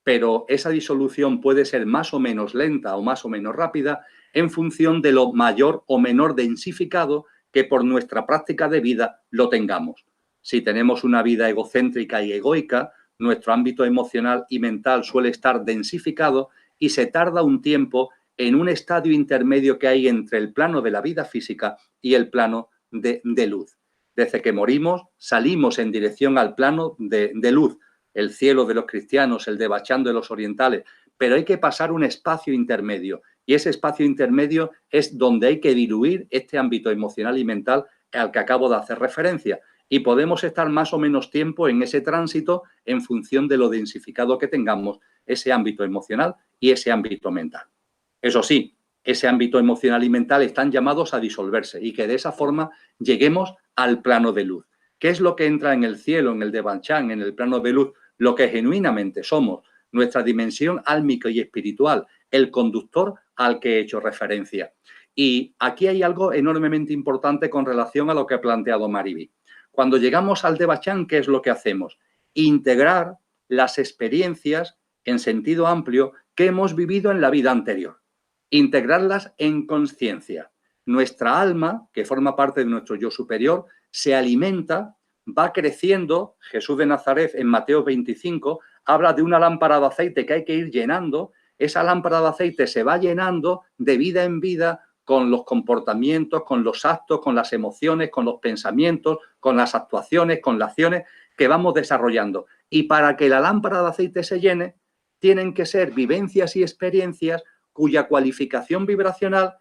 pero esa disolución puede ser más o menos lenta o más o menos rápida en función de lo mayor o menor densificado que por nuestra práctica de vida lo tengamos. Si tenemos una vida egocéntrica y egoica, nuestro ámbito emocional y mental suele estar densificado y se tarda un tiempo en un estadio intermedio que hay entre el plano de la vida física y el plano de luz. Desde que morimos, salimos en dirección al plano de luz, el cielo de los cristianos, el Devachan de los orientales, pero hay que pasar un espacio intermedio, y ese espacio intermedio es donde hay que diluir este ámbito emocional y mental al que acabo de hacer referencia, y podemos estar más o menos tiempo en ese tránsito en función de lo densificado que tengamos ese ámbito emocional y ese ámbito mental. Eso sí, ese ámbito emocional y mental están llamados a disolverse y que de esa forma lleguemos al plano de luz. ¿Qué es lo que entra en el cielo, en el Devachan, en el plano de luz? Lo que genuinamente somos, nuestra dimensión álmica y espiritual, el conductor al que he hecho referencia. Y aquí hay algo enormemente importante con relación a lo que ha planteado Maribí. Cuando llegamos al Devachan, ¿qué es lo que hacemos? Integrar las experiencias en sentido amplio que hemos vivido en la vida anterior. Integrarlas en conciencia. Nuestra alma, que forma parte de nuestro yo superior, se alimenta, va creciendo. Jesús de Nazaret en Mateo 25 habla de una lámpara de aceite que hay que ir llenando. Esa lámpara de aceite se va llenando de vida en vida con los comportamientos, con los actos, con las emociones, con los pensamientos, con las actuaciones, con las acciones que vamos desarrollando. Y para que la lámpara de aceite se llene, tienen que ser vivencias y experiencias cuya cualificación vibracional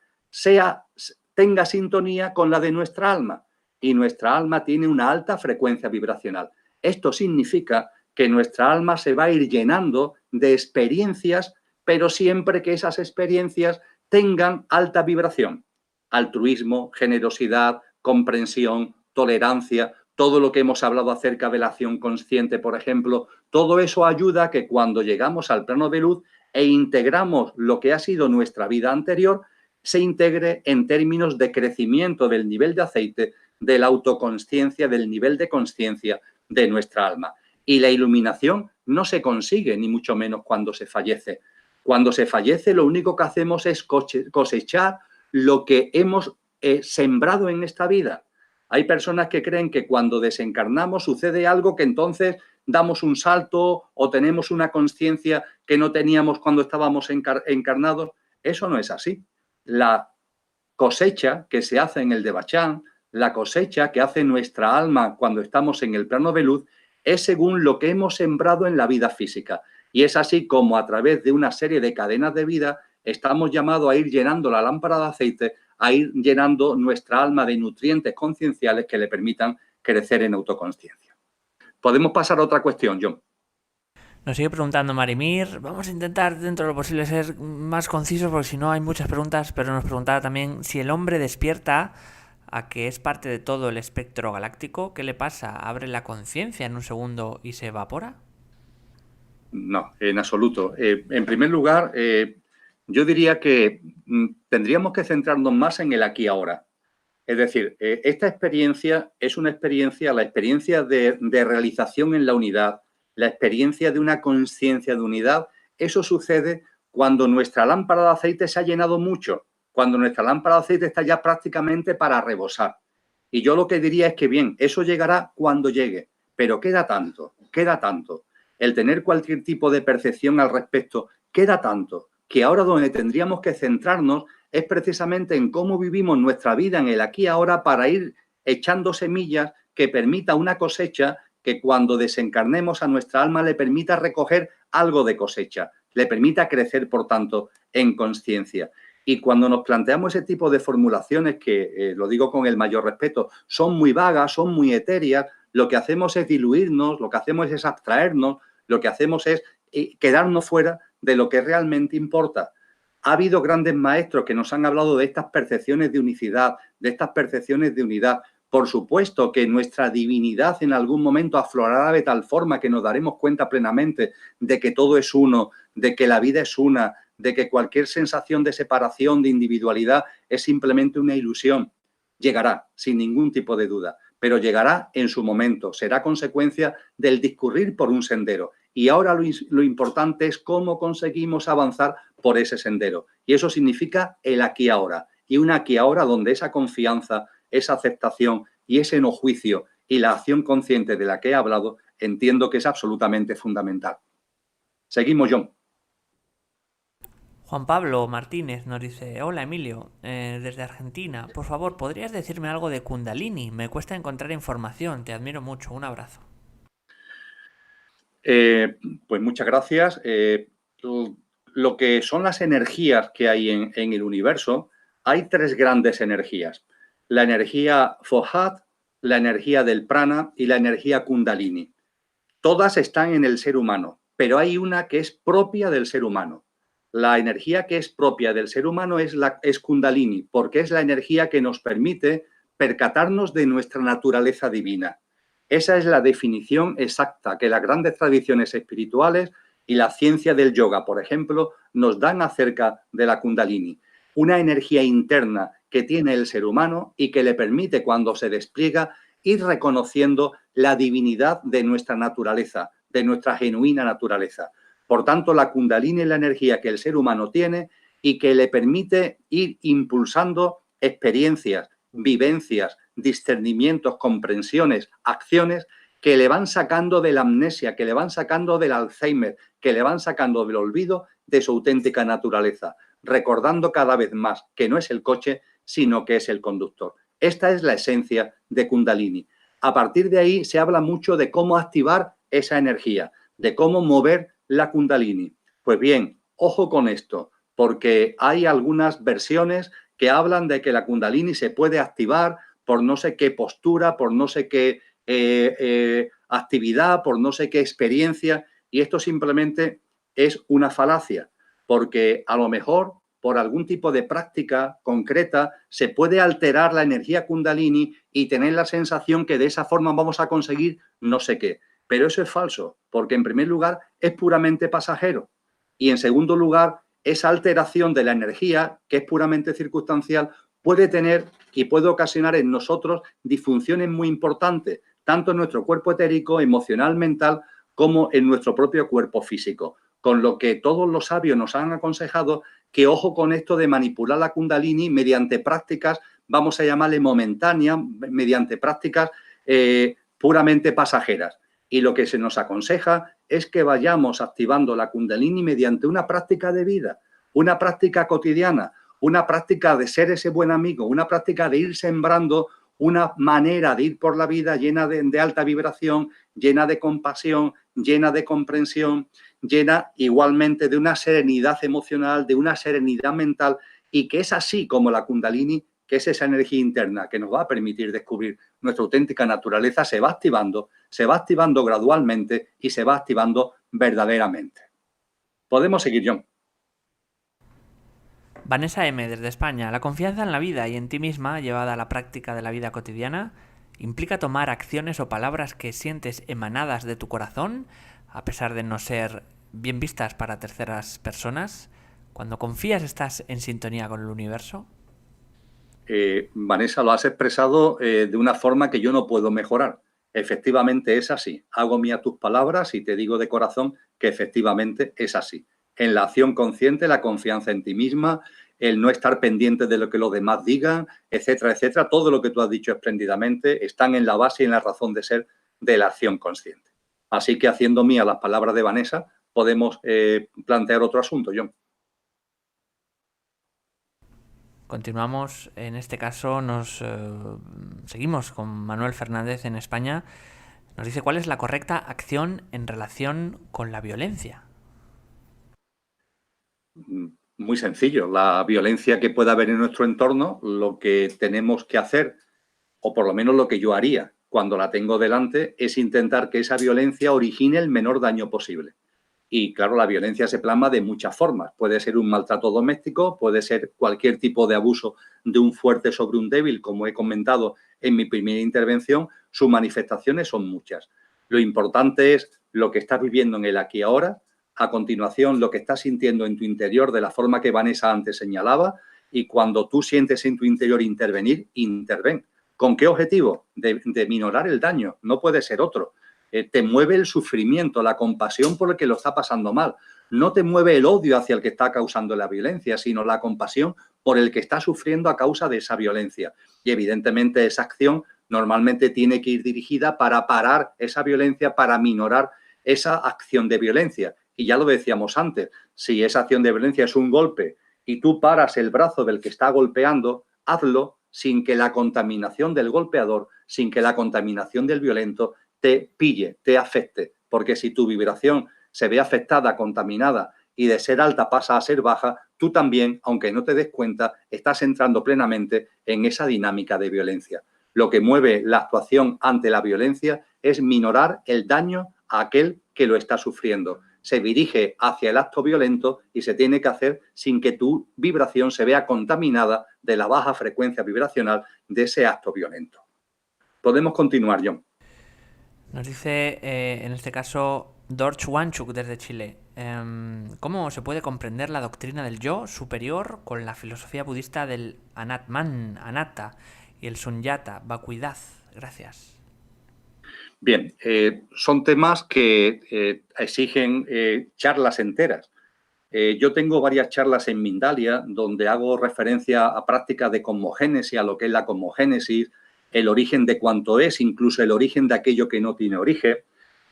tenga sintonía con la de nuestra alma. Y nuestra alma tiene una alta frecuencia vibracional. Esto significa que nuestra alma se va a ir llenando de experiencias, pero siempre que esas experiencias tengan alta vibración. Altruismo, generosidad, comprensión, tolerancia, todo lo que hemos hablado acerca de la acción consciente, por ejemplo, todo eso ayuda a que cuando llegamos al plano de luz e integramos lo que ha sido nuestra vida anterior, se integre en términos de crecimiento del nivel de aceite, de la autoconsciencia, del nivel de consciencia de nuestra alma. Y la iluminación no se consigue, ni mucho menos cuando se fallece. Cuando se fallece, lo único que hacemos es cosechar lo que hemos sembrado en esta vida. Hay personas que creen que cuando desencarnamos sucede algo que entonces damos un salto o tenemos una conciencia que no teníamos cuando estábamos encarnados. Eso no es así. La cosecha que se hace en el Devachan, la cosecha que hace nuestra alma cuando estamos en el plano de luz, es según lo que hemos sembrado en la vida física. Y es así como a través de una serie de cadenas de vida estamos llamados a ir llenando la lámpara de aceite, a ir llenando nuestra alma de nutrientes concienciales que le permitan crecer en autoconsciencia. ¿Podemos pasar a otra cuestión, John?
Nos sigue preguntando Marimir. Vamos a intentar dentro de lo posible ser más concisos porque si no hay muchas preguntas, pero nos preguntaba también si el hombre despierta a que es parte de todo el espectro galáctico. ¿Qué le pasa? ¿Abre la conciencia en un segundo y se evapora?
No, en absoluto. En primer lugar, yo diría que tendríamos que centrarnos más en el aquí y ahora. Es decir, esta experiencia es una experiencia, la experiencia de realización en la unidad, la experiencia de una conciencia de unidad. Eso sucede cuando nuestra lámpara de aceite se ha llenado mucho, cuando nuestra lámpara de aceite está ya prácticamente para rebosar. Y yo lo que diría es que, bien, eso llegará cuando llegue, pero queda tanto, queda tanto. El tener cualquier tipo de percepción al respecto queda tanto, que ahora donde tendríamos que centrarnos es precisamente en cómo vivimos nuestra vida en el aquí y ahora para ir echando semillas que permita una cosecha que cuando desencarnemos a nuestra alma le permita recoger algo de cosecha, le permita crecer, por tanto, en conciencia. Y cuando nos planteamos ese tipo de formulaciones, que lo digo con el mayor respeto, son muy vagas, son muy etéreas, lo que hacemos es diluirnos, lo que hacemos es abstraernos, lo que hacemos es quedarnos fuera de lo que realmente importa. Ha habido grandes maestros que nos han hablado de estas percepciones de unicidad, de estas percepciones de unidad. Por supuesto que nuestra divinidad en algún momento aflorará de tal forma que nos daremos cuenta plenamente de que todo es uno, de que la vida es una, de que cualquier sensación de separación, de individualidad, es simplemente una ilusión. Llegará, sin ningún tipo de duda, pero llegará en su momento, será consecuencia del discurrir por un sendero. Y ahora lo importante es cómo conseguimos avanzar por ese sendero. Y eso significa el aquí ahora. Y un aquí ahora donde esa confianza, esa aceptación y ese no juicio y la acción consciente de la que he hablado, entiendo que es absolutamente fundamental. Seguimos, John.
Juan Pablo Martínez nos dice: hola Emilio, desde Argentina. Por favor, ¿podrías decirme algo de Kundalini? Me cuesta encontrar información. Te admiro mucho. Un abrazo.
Pues muchas gracias. Lo que son las energías que hay en el universo, hay tres grandes energías. La energía Fohat, la energía del prana y la energía Kundalini. Todas están en el ser humano, pero hay una que es propia del ser humano. La energía que es propia del ser humano es Kundalini, porque es la energía que nos permite percatarnos de nuestra naturaleza divina. Esa es la definición exacta que las grandes tradiciones espirituales y la ciencia del yoga, por ejemplo, nos dan acerca de la Kundalini. Una energía interna que tiene el ser humano y que le permite, cuando se despliega, ir reconociendo la divinidad de nuestra naturaleza, de nuestra genuina naturaleza. Por tanto, la Kundalini es la energía que el ser humano tiene y que le permite ir impulsando experiencias, vivencias, discernimientos, comprensiones, acciones que le van sacando de la amnesia, que le van sacando del Alzheimer, que le van sacando del olvido de su auténtica naturaleza, recordando cada vez más que no es el coche, sino que es el conductor. Esta es la esencia de Kundalini. A partir de ahí se habla mucho de cómo activar esa energía, de cómo mover la Kundalini. Pues bien, ojo con esto, porque hay algunas versiones que hablan de que la Kundalini se puede activar por no sé qué postura, por no sé qué actividad, por no sé qué experiencia, y esto simplemente es una falacia, porque a lo mejor por algún tipo de práctica concreta se puede alterar la energía Kundalini y tener la sensación que de esa forma vamos a conseguir no sé qué. Pero eso es falso, porque en primer lugar es puramente pasajero y en segundo lugar esa alteración de la energía, que es puramente circunstancial, puede tener y puede ocasionar en nosotros disfunciones muy importantes, tanto en nuestro cuerpo etérico, emocional, mental, como en nuestro propio cuerpo físico. Con lo que todos los sabios nos han aconsejado que ojo con esto de manipular la Kundalini mediante prácticas, vamos a llamarle momentáneas, mediante prácticas puramente pasajeras. Y lo que se nos aconseja es que vayamos activando la Kundalini mediante una práctica de vida, una práctica cotidiana, una práctica de ser ese buen amigo, una práctica de ir sembrando una manera de ir por la vida llena de alta vibración, llena de compasión, llena de comprensión, llena igualmente de una serenidad emocional, de una serenidad mental, y que es así como la Kundalini, que es esa energía interna que nos va a permitir descubrir nuestra auténtica naturaleza se va activando gradualmente y se va activando verdaderamente. Podemos seguir, John.
Vanessa M. desde España. La confianza en la vida y en ti misma, llevada a la práctica de la vida cotidiana, implica tomar acciones o palabras que sientes emanadas de tu corazón, a pesar de no ser bien vistas para terceras personas. Cuando confías, ¿estás en sintonía con el universo?
Vanessa, lo has expresado de una forma que yo no puedo mejorar. Efectivamente es así. Hago mía tus palabras y te digo de corazón que efectivamente es así. En la acción consciente, la confianza en ti misma, el no estar pendiente de lo que los demás digan, etcétera, etcétera, todo lo que tú has dicho espléndidamente están en la base y en la razón de ser de la acción consciente. Así que, haciendo mía las palabras de Vanessa, podemos plantear otro asunto, John.
Continuamos, en este caso seguimos con Manuel Fernández en España. Nos dice cuál es la correcta acción en relación con la violencia.
Muy sencillo. La violencia que pueda haber en nuestro entorno, lo que tenemos que hacer, o por lo menos lo que yo haría cuando la tengo delante, es intentar que esa violencia origine el menor daño posible. Y claro, la violencia se plasma de muchas formas. Puede ser un maltrato doméstico, puede ser cualquier tipo de abuso de un fuerte sobre un débil, como he comentado en mi primera intervención. Sus manifestaciones son muchas. Lo importante es lo que estás viviendo en el aquí y ahora, a continuación lo que estás sintiendo en tu interior de la forma que Vanessa antes señalaba, y cuando tú sientes en tu interior intervenir, interven. ¿Con qué objetivo? De minorar el daño, no puede ser otro. Te mueve el sufrimiento, la compasión por el que lo está pasando mal. No te mueve el odio hacia el que está causando la violencia, sino la compasión por el que está sufriendo a causa de esa violencia. Y evidentemente esa acción normalmente tiene que ir dirigida para parar esa violencia, para minorar esa acción de violencia. Y ya lo decíamos antes, si esa acción de violencia es un golpe y tú paras el brazo del que está golpeando, hazlo sin que la contaminación del golpeador, sin que la contaminación del violento te pille, te afecte, porque si tu vibración se ve afectada, contaminada y de ser alta pasa a ser baja, tú también, aunque no te des cuenta, estás entrando plenamente en esa dinámica de violencia. Lo que mueve la actuación ante la violencia es minorar el daño a aquel que lo está sufriendo. Se dirige hacia el acto violento y se tiene que hacer sin que tu vibración se vea contaminada de la baja frecuencia vibracional de ese acto violento. Podemos continuar, John.
Nos dice, en este caso, Dorch Wanchuk desde Chile. ¿Cómo se puede comprender la doctrina del yo superior con la filosofía budista del Anatman, Anatta, y el Sunyata, vacuidad? Gracias.
Bien, son temas que exigen charlas enteras. Yo tengo varias charlas en Mindalia donde hago referencia a prácticas de cosmogénesis, a lo que es la cosmogénesis, el origen de cuanto es, incluso el origen de aquello que no tiene origen.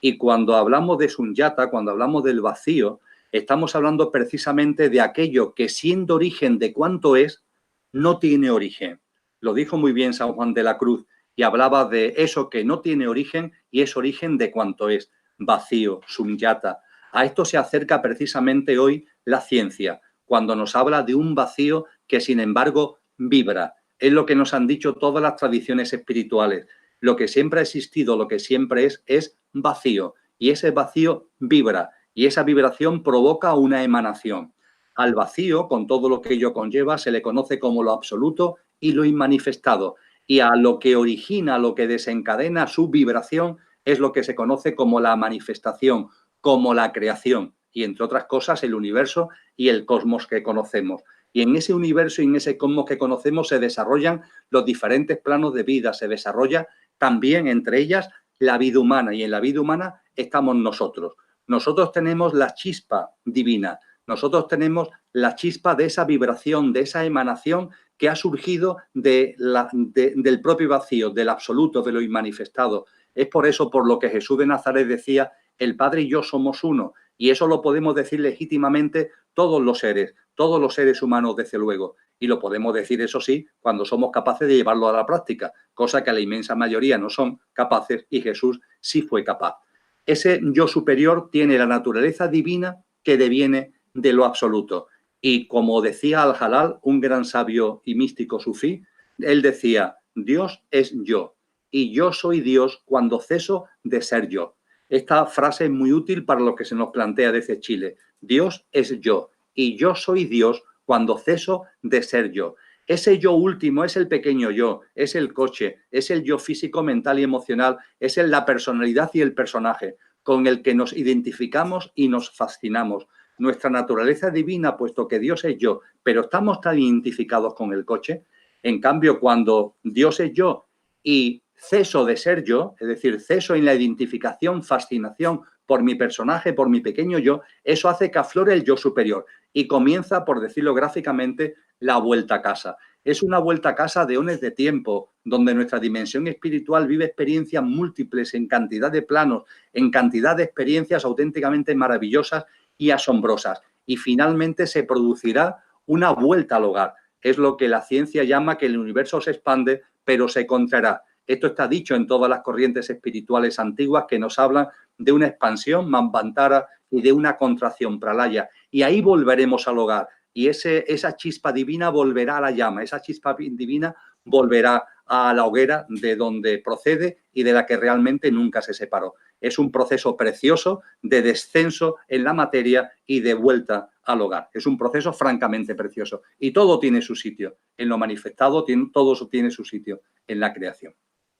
Y cuando hablamos de Sunyata, cuando hablamos del vacío, estamos hablando precisamente de aquello que, siendo origen de cuanto es, no tiene origen. Lo dijo muy bien San Juan de la Cruz y hablaba de eso que no tiene origen y es origen de cuanto es, vacío, Sunyata. A esto se acerca precisamente hoy la ciencia, cuando nos habla de un vacío que, sin embargo, vibra. Es lo que nos han dicho todas las tradiciones espirituales. Lo que siempre ha existido, lo que siempre es vacío. Y ese vacío vibra. Y esa vibración provoca una emanación. Al vacío, con todo lo que ello conlleva, se le conoce como lo absoluto y lo inmanifestado. Y a lo que origina, lo que desencadena su vibración, es lo que se conoce como la manifestación, como la creación. Y entre otras cosas, el universo y el cosmos que conocemos. Y en ese universo y en ese cosmos que conocemos se desarrollan los diferentes planos de vida, se desarrolla también entre ellas la vida humana, y en la vida humana estamos nosotros. Nosotros tenemos la chispa divina, nosotros tenemos la chispa de esa vibración, de esa emanación que ha surgido del propio vacío, del absoluto, de lo inmanifestado. Es por eso por lo que Jesús de Nazaret decía, el Padre y yo somos uno, y eso lo podemos decir legítimamente todos los seres humanos, desde luego. Y lo podemos decir, eso sí, cuando somos capaces de llevarlo a la práctica, cosa que la inmensa mayoría no son capaces y Jesús sí fue capaz. Ese yo superior tiene la naturaleza divina que deviene de lo absoluto. Y como decía Al-Jalal, un gran sabio y místico sufí, él decía, Dios es yo. y yo soy Dios cuando ceso de ser yo. Esta frase es muy útil para lo que se nos plantea desde Chile. Dios es yo y yo soy Dios cuando ceso de ser yo. Ese yo último es el pequeño yo, es el coche, es el yo físico, mental y emocional, es la personalidad y el personaje con el que nos identificamos y nos fascinamos. Nuestra naturaleza divina, puesto que Dios es yo, pero estamos tan identificados con el coche. En cambio, cuando Dios es yo y ceso de ser yo, es decir, ceso en la identificación, fascinación por mi personaje, por mi pequeño yo, eso hace que aflore el yo superior y comienza, por decirlo gráficamente, la vuelta a casa. Es una vuelta a casa de eones de tiempo, donde nuestra dimensión espiritual vive experiencias múltiples en cantidad de planos, en cantidad de experiencias auténticamente maravillosas y asombrosas. Y finalmente se producirá una vuelta al hogar. Es lo que la ciencia llama que el universo se expande, pero se contraerá. Esto está dicho en todas las corrientes espirituales antiguas que nos hablan de una expansión, Manvantara, y de una contracción, Pralaya. Y ahí volveremos al hogar. Y esa chispa divina volverá a la llama, esa chispa divina volverá a la hoguera de donde procede y de la que realmente nunca se separó. Es un proceso precioso de descenso en la materia y de vuelta al hogar. Es un proceso francamente precioso. Y todo tiene su sitio. En lo manifestado, todo tiene su sitio en la creación.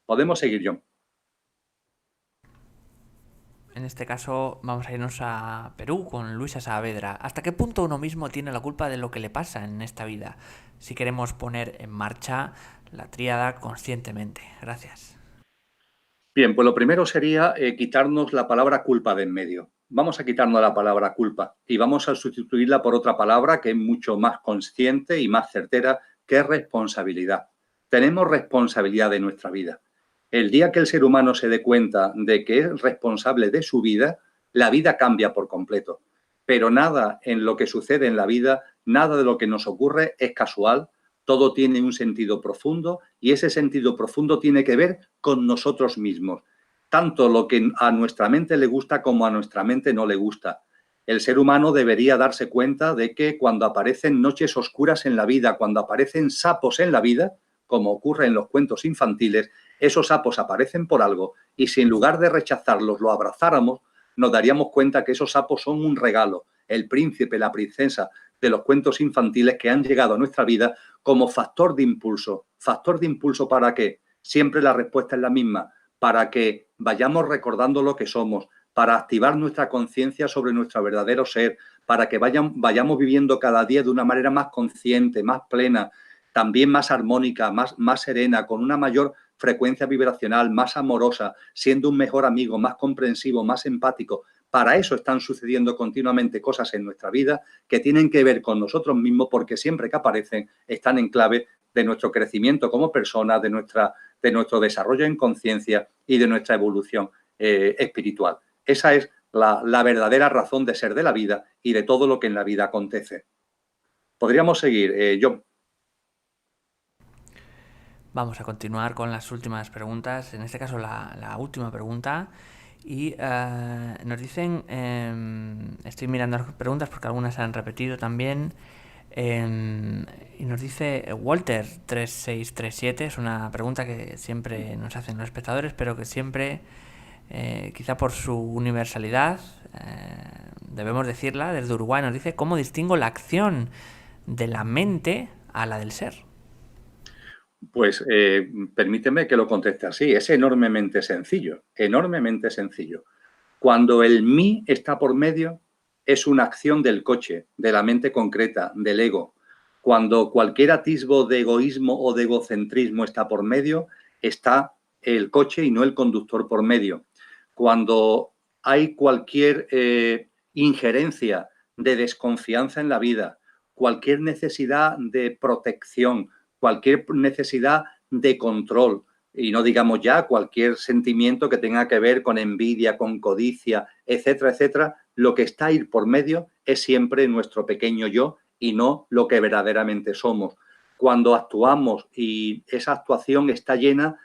Podemos seguir, John.
En este caso vamos a irnos a Perú con Luisa Saavedra. ¿Hasta qué punto uno mismo tiene la culpa de lo que le pasa en esta vida? Si queremos poner en marcha la tríada conscientemente. Gracias.
Bien, pues lo primero sería quitarnos la palabra culpa de en medio. Vamos a quitarnos la palabra culpa y vamos a sustituirla por otra palabra que es mucho más consciente y más certera, que es responsabilidad. Tenemos responsabilidad de nuestra vida. El día que el ser humano se dé cuenta de que es responsable de su vida, la vida cambia por completo. Pero nada en lo que sucede en la vida, nada de lo que nos ocurre es casual. Todo tiene un sentido profundo y ese sentido profundo tiene que ver con nosotros mismos. Tanto lo que a nuestra mente le gusta como a nuestra mente no le gusta. El ser humano debería darse cuenta de que cuando aparecen noches oscuras en la vida, cuando aparecen sapos en la vida, como ocurre en los cuentos infantiles, esos sapos aparecen por algo y si en lugar de rechazarlos lo abrazáramos, nos daríamos cuenta que esos sapos son un regalo, el príncipe, la princesa de los cuentos infantiles que han llegado a nuestra vida como factor de impulso. ¿Factor de impulso para qué? Siempre la respuesta es la misma, para que vayamos recordando lo que somos, para activar nuestra conciencia sobre nuestro verdadero ser, para que vayamos viviendo cada día de una manera más consciente, más plena, también más armónica, más serena, con una mayor frecuencia vibracional, más amorosa, siendo un mejor amigo, más comprensivo, más empático. Para eso están sucediendo continuamente cosas en nuestra vida que tienen que ver con nosotros mismos porque siempre que aparecen están en clave de nuestro crecimiento como personas, de nuestro desarrollo en conciencia y de nuestra evolución espiritual. Esa es la verdadera razón de ser de la vida y de todo lo que en la vida acontece. Podríamos seguir, John.
Vamos a continuar con las últimas preguntas, en este caso la última pregunta. Y nos dicen, estoy mirando las preguntas porque algunas se han repetido también, y nos dice Walter 3637, es una pregunta que siempre nos hacen los espectadores, pero que siempre, quizá por su universalidad, debemos decirla, desde Uruguay nos dice: ¿cómo distingo la acción de la mente a la del ser?
Pues permíteme que lo conteste así. Es enormemente sencillo, enormemente sencillo. Cuando el mí está por medio, es una acción del coche, de la mente concreta, del ego. Cuando cualquier atisbo de egoísmo o de egocentrismo está por medio, está el coche y no el conductor por medio. Cuando hay cualquier injerencia de desconfianza en la vida, cualquier necesidad de protección, cualquier necesidad de control, y no digamos ya cualquier sentimiento que tenga que ver con envidia, con codicia, etcétera, etcétera, lo que está ahí por medio es siempre nuestro pequeño yo y no lo que verdaderamente somos. Cuando actuamos y esa actuación está llena,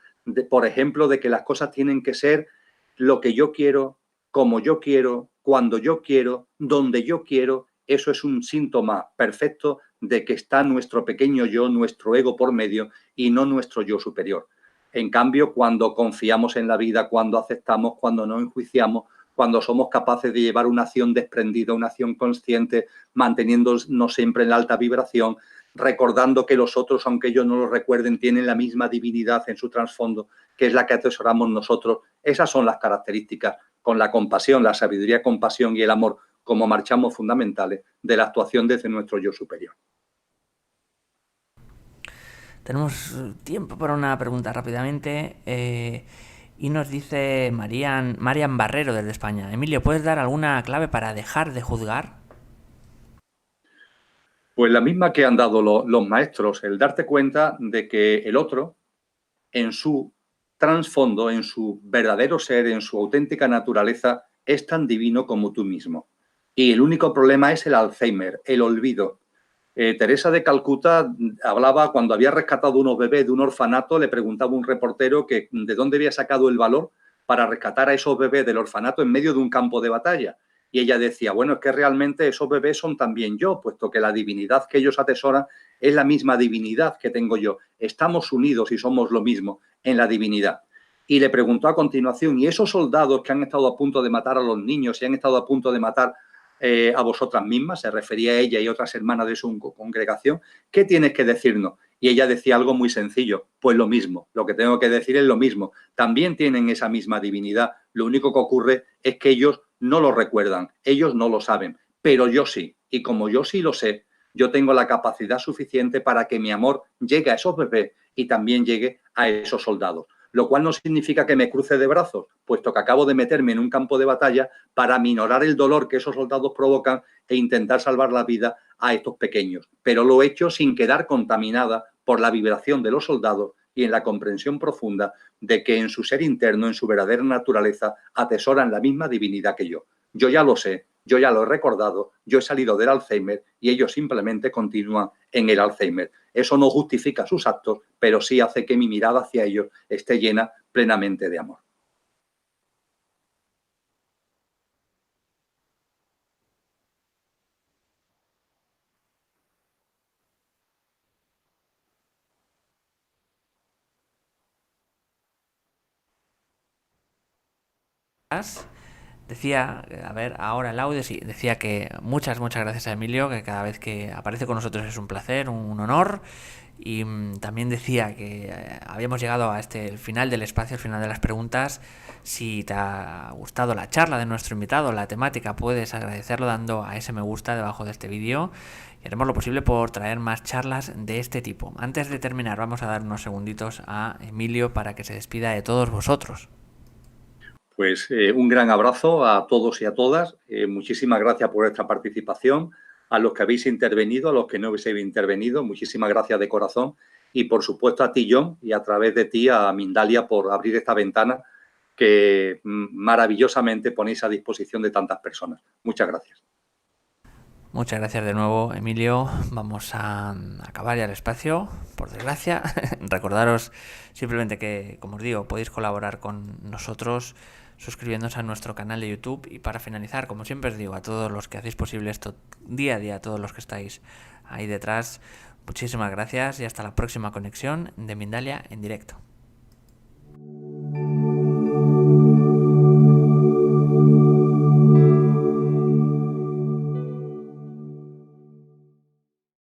por ejemplo, de que las cosas tienen que ser lo que yo quiero, como yo quiero, cuando yo quiero, donde yo quiero, eso es un síntoma perfecto de que está nuestro pequeño yo, nuestro ego por medio y no nuestro yo superior. En cambio, cuando confiamos en la vida, cuando aceptamos, cuando no enjuiciamos, cuando somos capaces de llevar una acción desprendida, una acción consciente, manteniéndonos siempre en la alta vibración, recordando que los otros, aunque ellos no lo recuerden, tienen la misma divinidad en su trasfondo, que es la que atesoramos nosotros. Esas son las características, con la compasión, la sabiduría, compasión y el amor como marchamos fundamentales de la actuación desde nuestro yo superior.
Tenemos tiempo para una pregunta rápidamente. Y nos dice Marian Barrero desde España. Emilio, ¿puedes dar alguna clave para dejar de juzgar?
Pues la misma que han dado los maestros, el darte cuenta de que el otro, en su trasfondo, en su verdadero ser, en su auténtica naturaleza, es tan divino como tú mismo. Y el único problema es el Alzheimer, el olvido. Teresa de Calcuta hablaba, cuando había rescatado unos bebés de un orfanato, le preguntaba a un reportero que de dónde había sacado el valor para rescatar a esos bebés del orfanato en medio de un campo de batalla. Y ella decía, bueno, es que realmente esos bebés son también yo, puesto que la divinidad que ellos atesoran es la misma divinidad que tengo yo. Estamos unidos y somos lo mismo en la divinidad. Y le preguntó a continuación, ¿y esos soldados que han estado a punto de matar a los niños y han estado a punto de matar a vosotras mismas, se refería a ella y otras hermanas de su congregación, ¿qué tienes que decirnos? Y ella decía algo muy sencillo, pues lo mismo, lo que tengo que decir es lo mismo, también tienen esa misma divinidad, lo único que ocurre es que ellos no lo recuerdan, ellos no lo saben, pero yo sí, y como yo sí lo sé, yo tengo la capacidad suficiente para que mi amor llegue a esos bebés y también llegue a esos soldados. Lo cual no significa que me cruce de brazos, puesto que acabo de meterme en un campo de batalla para minorar el dolor que esos soldados provocan e intentar salvar la vida a estos pequeños. Pero lo he hecho sin quedar contaminada por la vibración de los soldados y en la comprensión profunda de que en su ser interno, en su verdadera naturaleza, atesoran la misma divinidad que yo. Yo ya lo sé, yo ya lo he recordado, yo he salido del Alzheimer y ellos simplemente continúan en el Alzheimer. Eso no justifica sus actos, pero sí hace que mi mirada hacia ellos esté llena plenamente de amor.
Decía, a ver, ahora el audio sí, decía que muchas gracias a Emilio, que cada vez que aparece con nosotros es un placer, un honor. Y también decía que habíamos llegado a el final del espacio, el final de las preguntas. Si te ha gustado la charla de nuestro invitado, la temática, puedes agradecerlo dando a ese me gusta debajo de este vídeo. Y haremos lo posible por traer más charlas de este tipo. Antes de terminar, vamos a dar unos segunditos a Emilio para que se despida de todos vosotros.
Pues un gran abrazo a todos y a todas. Muchísimas gracias por esta participación. A los que habéis intervenido, a los que no habéis intervenido, muchísimas gracias de corazón. Y, por supuesto, a ti, John, y a través de ti, a Mindalia, por abrir esta ventana que maravillosamente ponéis a disposición de tantas personas. Muchas gracias.
Muchas gracias de nuevo, Emilio. Vamos a acabar ya el espacio, por desgracia. Recordaros simplemente que, como os digo, podéis colaborar con nosotros suscribiéndose a nuestro canal de YouTube. Y para finalizar, como siempre os digo, a todos los que hacéis posible esto día a día, a todos los que estáis ahí detrás, muchísimas gracias y hasta la próxima conexión de Mindalia en directo.